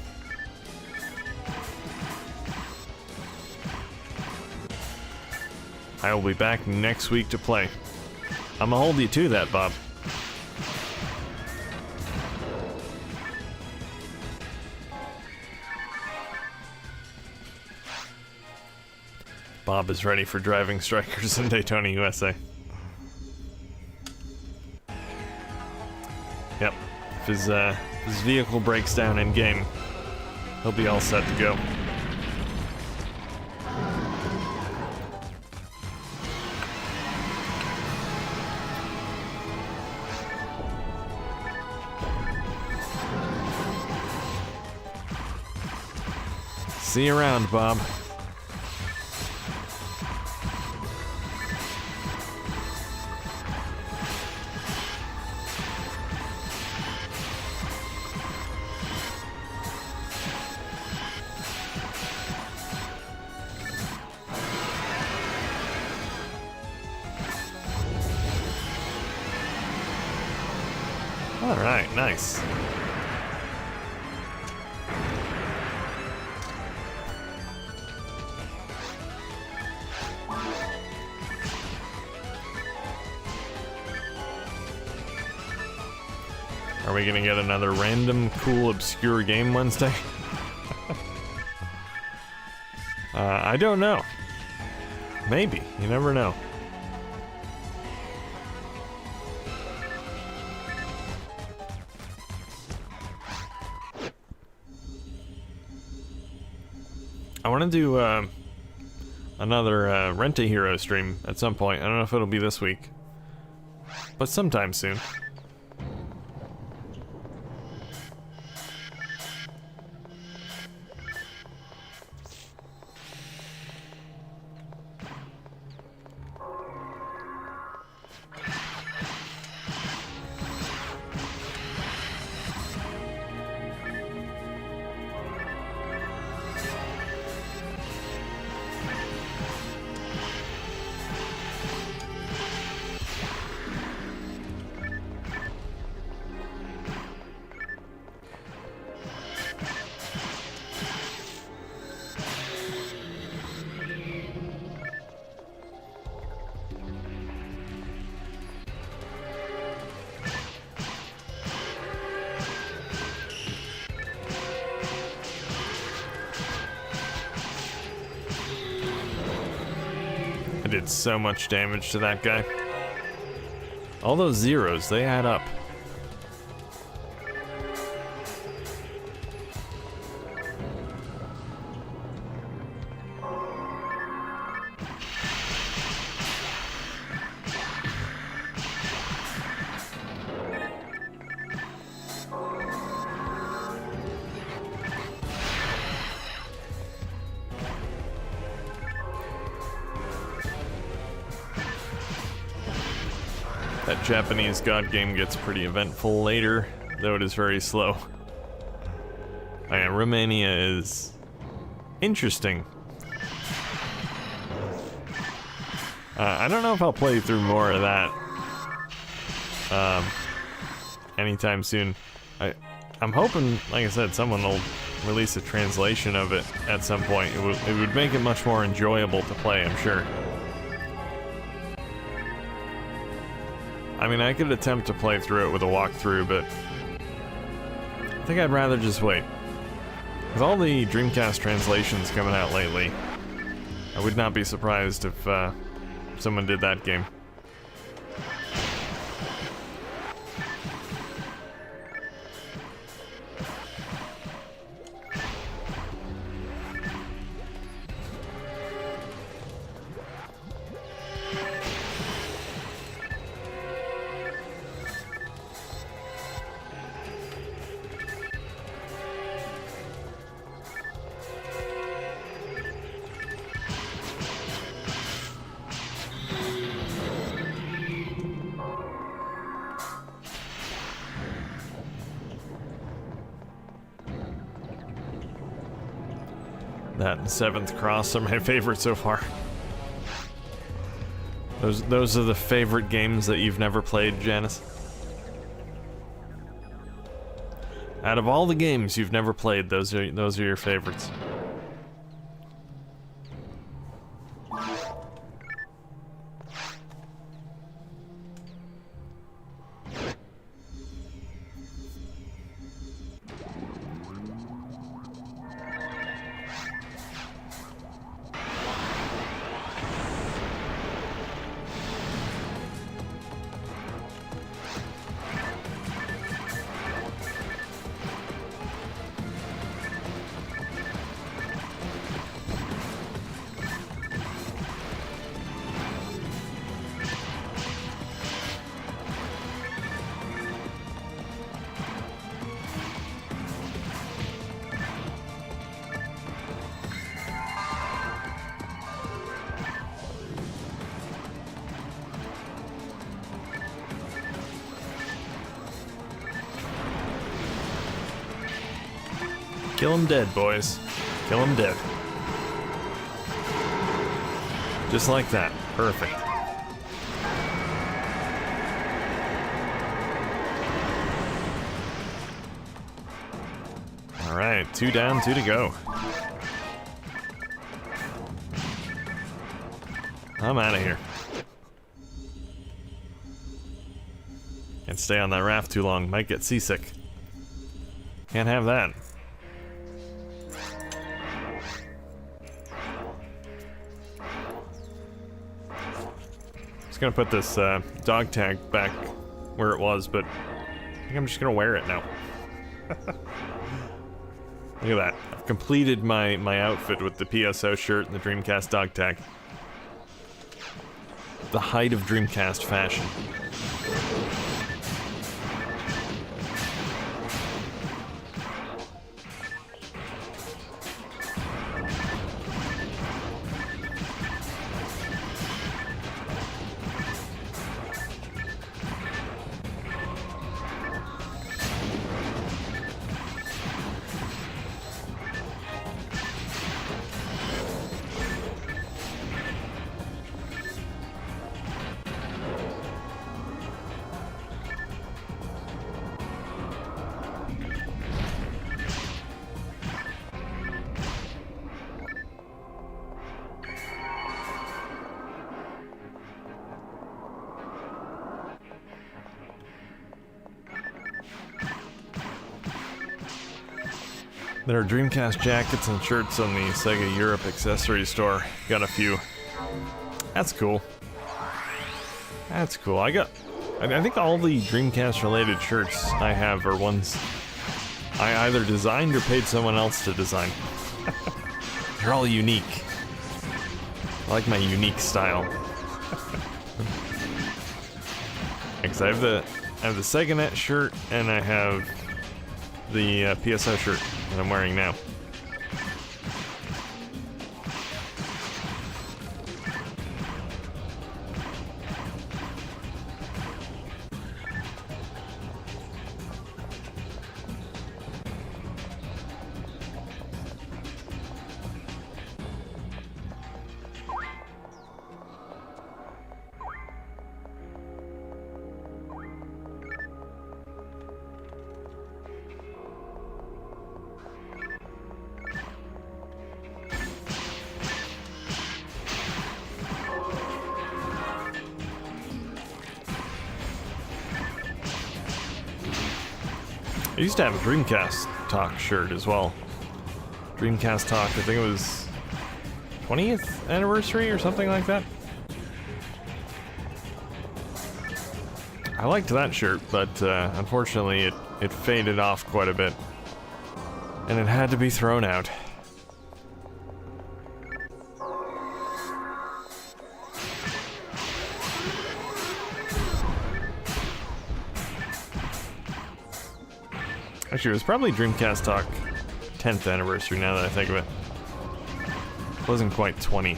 I will be back next week to play. I'm gonna hold you to that, Bob. Bob is ready for driving strikers in Daytona, USA. Yep. If his vehicle breaks down in game, he'll be all set to go. See you around, Bob. All right, nice. Are we gonna get another random, cool, obscure game Wednesday? I don't know. Maybe. You never know. I want to do another Rent-A-Hero stream at some point. I don't know if it'll be this week, but sometime soon. I did so much damage to that guy. All those zeros, they add up. That Japanese God game gets pretty eventful later, though it is very slow. Oh yeah, Romania is interesting. I don't know if I'll play through more of that anytime soon. I'm hoping, like I said, someone will release a translation of it at some point. It would make it much more enjoyable to play, I'm sure. I mean, I could attempt to play through it with a walkthrough, but I think I'd rather just wait. With all the Dreamcast translations coming out lately, I would not be surprised if someone did that game. That and Seventh Cross are my favorite so far. Those are the favorite games that you've never played, Janice? Out of all the games you've never played, those are your favorites. Kill him dead, boys. Kill him dead. Just like that. Perfect. Alright, 2 down, 2 to go. I'm out of here. Can't stay on that raft too long. Might get seasick. Can't have that. Just gonna put this dog tag back where it was, but I think I'm just gonna wear it now. Look at that. I've completed my outfit with the PSO shirt and the Dreamcast dog tag. The height of Dreamcast fashion. There are Dreamcast jackets and shirts on the Sega Europe accessory store. Got a few. That's cool. That's cool. I think all the Dreamcast related shirts I have are ones I either designed or paid someone else to design. They're all unique. I like my unique style. Because I have the SegaNet shirt and I have the PSO shirt that I'm wearing now. I used to have a Dreamcast Talk shirt as well. Dreamcast Talk, I think it was 20th anniversary or something like that. I liked that shirt, but unfortunately it faded off quite a bit. And it had to be thrown out. Actually, it was probably Dreamcast Talk 10th anniversary now that I think of it. It wasn't quite 20.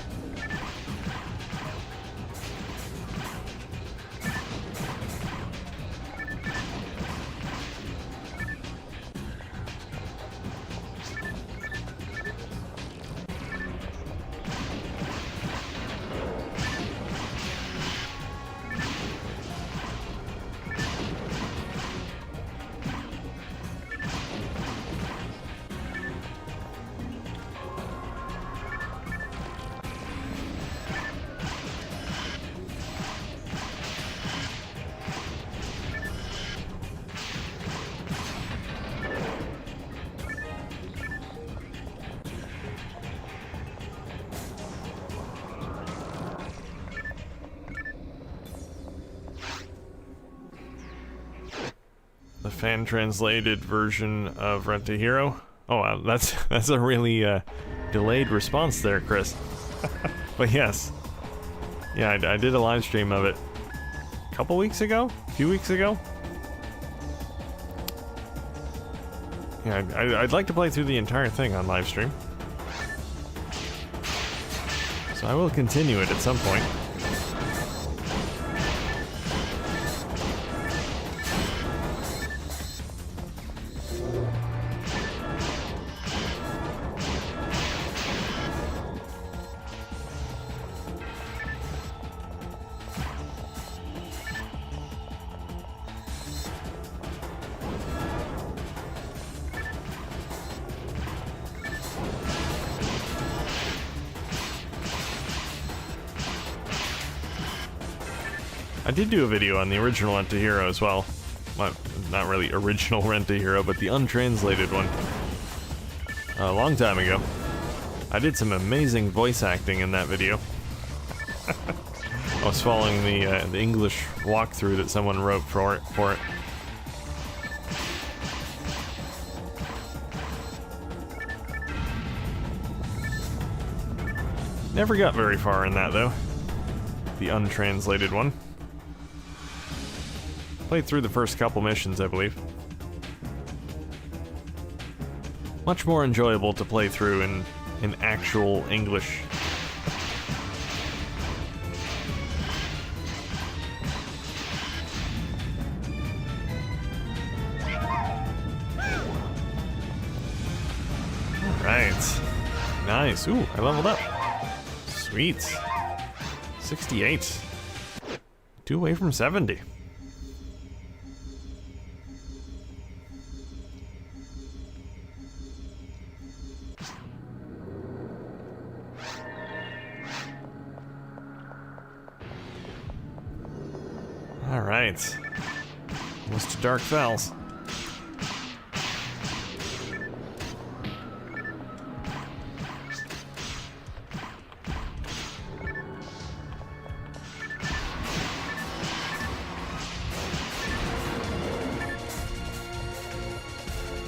the fan-translated version of Rent a Hero. Oh, wow, that's a really delayed response there, Chris. But yes. Yeah, I did a live stream of it a couple weeks ago? A few weeks ago? Yeah, I'd like to play through the entire thing on live stream. So I will continue it at some point. I did do a video on the original Rent a Hero as well. Well, not really original Rent a Hero, but the untranslated one. A long time ago. I did some amazing voice acting in that video. I was following the English walkthrough that someone wrote for it. Never got very far in that though. The untranslated one. Played through the first couple missions, I believe. Much more enjoyable to play through in actual English. Alright. Nice. Ooh, I leveled up. Sweet. 68. 2 away from 70. Alright. Almost to Dark Fells.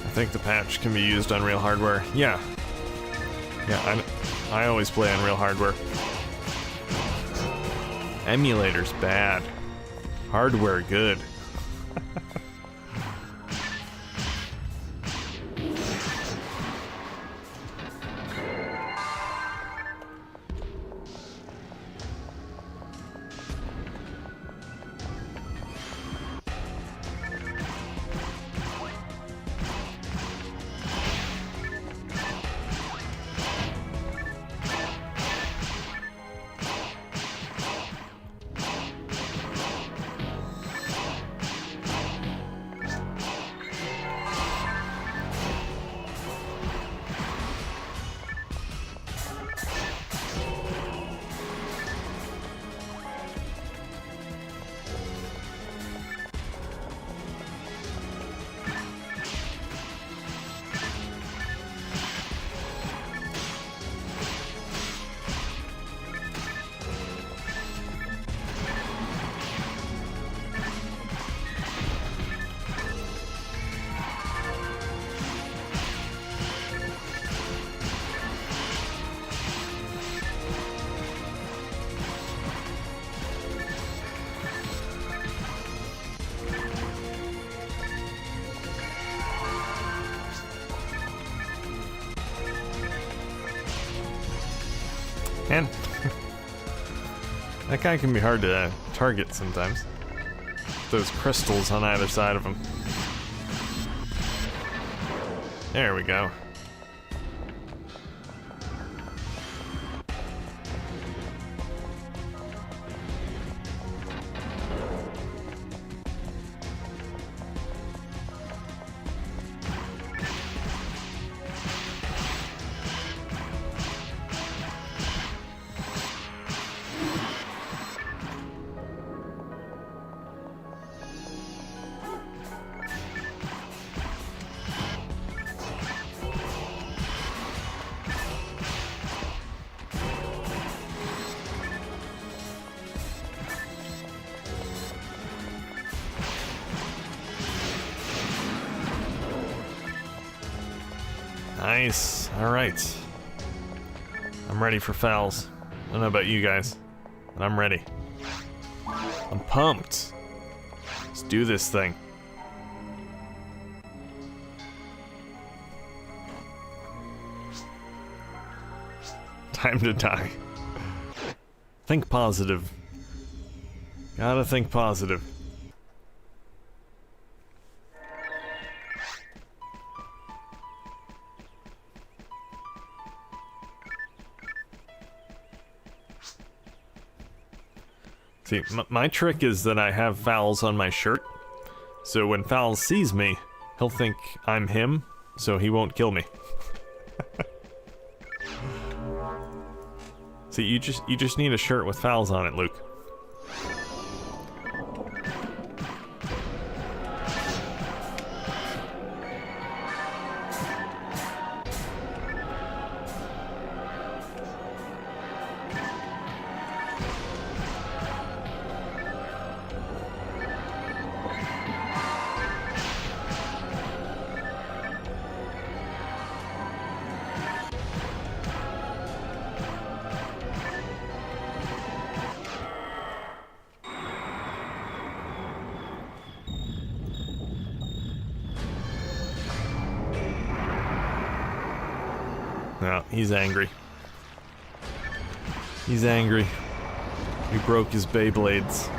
I think the patch can be used on real hardware. Yeah. Yeah, I always play on real hardware. Emulator's bad. Hardware good. And that guy can be hard to target sometimes. Those crystals on either side of him. There we go. Nice. Alright. I'm ready for fouls. I don't know about you guys, but I'm ready. I'm pumped. Let's do this thing. Time to die. Think positive. Gotta think positive. See, my trick is that I have Fowls on my shirt, so when Fowls sees me, he'll think I'm him, so he won't kill me. See, you just need a shirt with Fowls on it, Luke. No, he's angry. He's angry. We broke his Beyblades.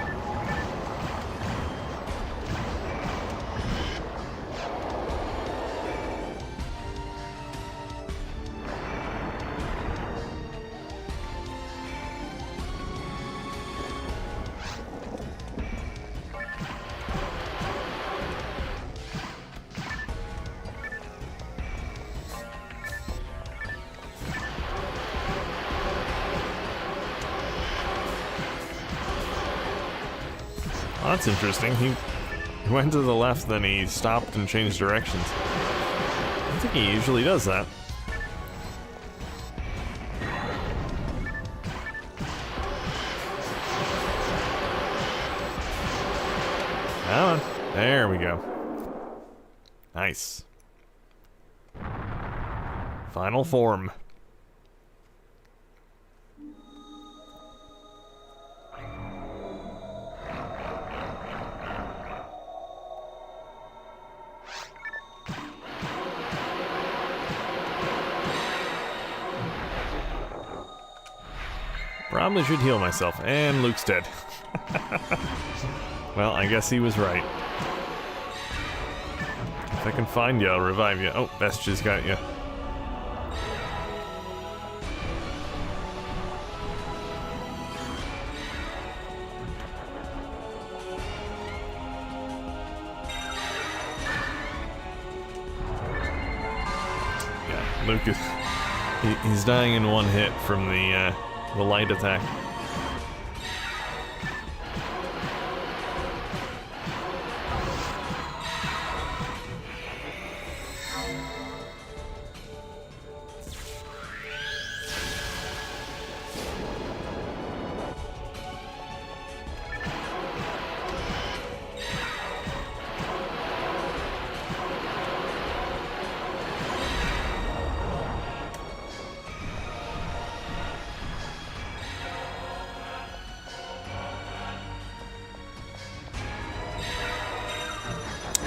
Oh, that's interesting. He went to the left, then he stopped and changed directions. I don't think he usually does that. Come on. There we go. Nice. Final form. Probably should heal myself, and Luke's dead. Well, I guess he was right. If I can find you, I'll revive you. Oh, Best just got you. Yeah, Luke is... he's dying in one hit from the light attack.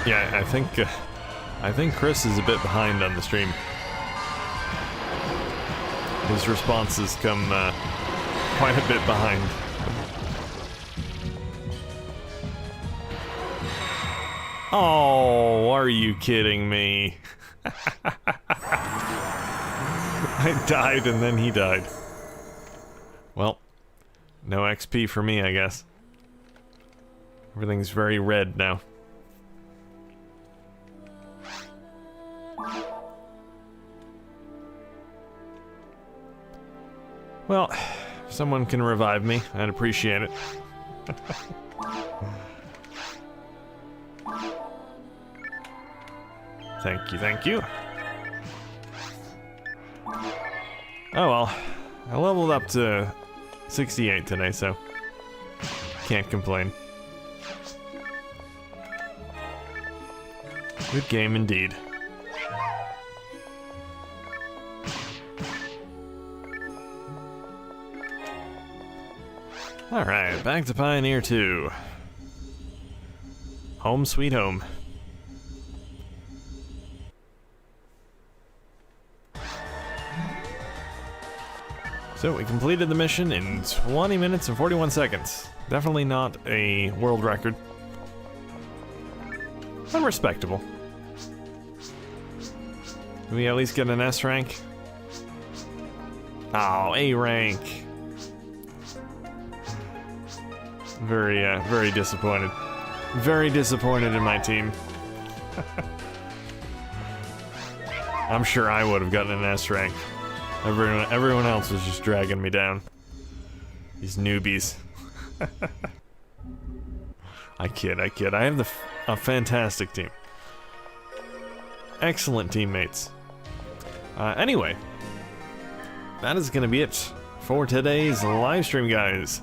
Yeah, I think Chris is a bit behind on the stream. His responses come quite a bit behind. Oh, are you kidding me? I died and then he died. Well, no XP for me, I guess. Everything's very red now. Well, if someone can revive me, I'd appreciate it. Thank you, thank you. Oh well, I leveled up to 68 today, so can't complain. Good game indeed. Alright, back to Pioneer 2. Home sweet home. So we completed the mission in 20 minutes and 41 seconds. Definitely not a world record. But respectable. Can we at least get an S rank? Oh, A rank. Very disappointed. Very disappointed in my team. I'm sure I would have gotten an S rank. Everyone else was just dragging me down. These newbies. I kid. I have a fantastic team. Excellent teammates. Anyway, that is gonna be it for today's live stream, guys.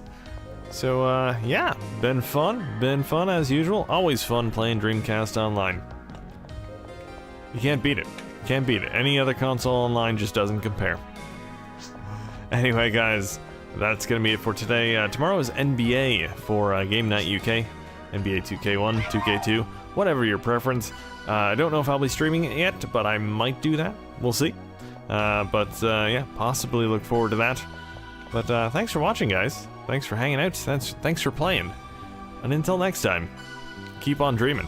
So, yeah, been fun as usual. Always fun playing Dreamcast online. You can't beat it. Can't beat it. Any other console online just doesn't compare. Anyway, guys, that's gonna be it for today. Tomorrow is NBA for Game Night UK. NBA 2K1, 2K2, whatever your preference. I don't know if I'll be streaming it yet, but I might do that. We'll see. Yeah, possibly look forward to that. But thanks for watching, guys. Thanks for hanging out. Thanks for playing. And until next time, keep on dreaming.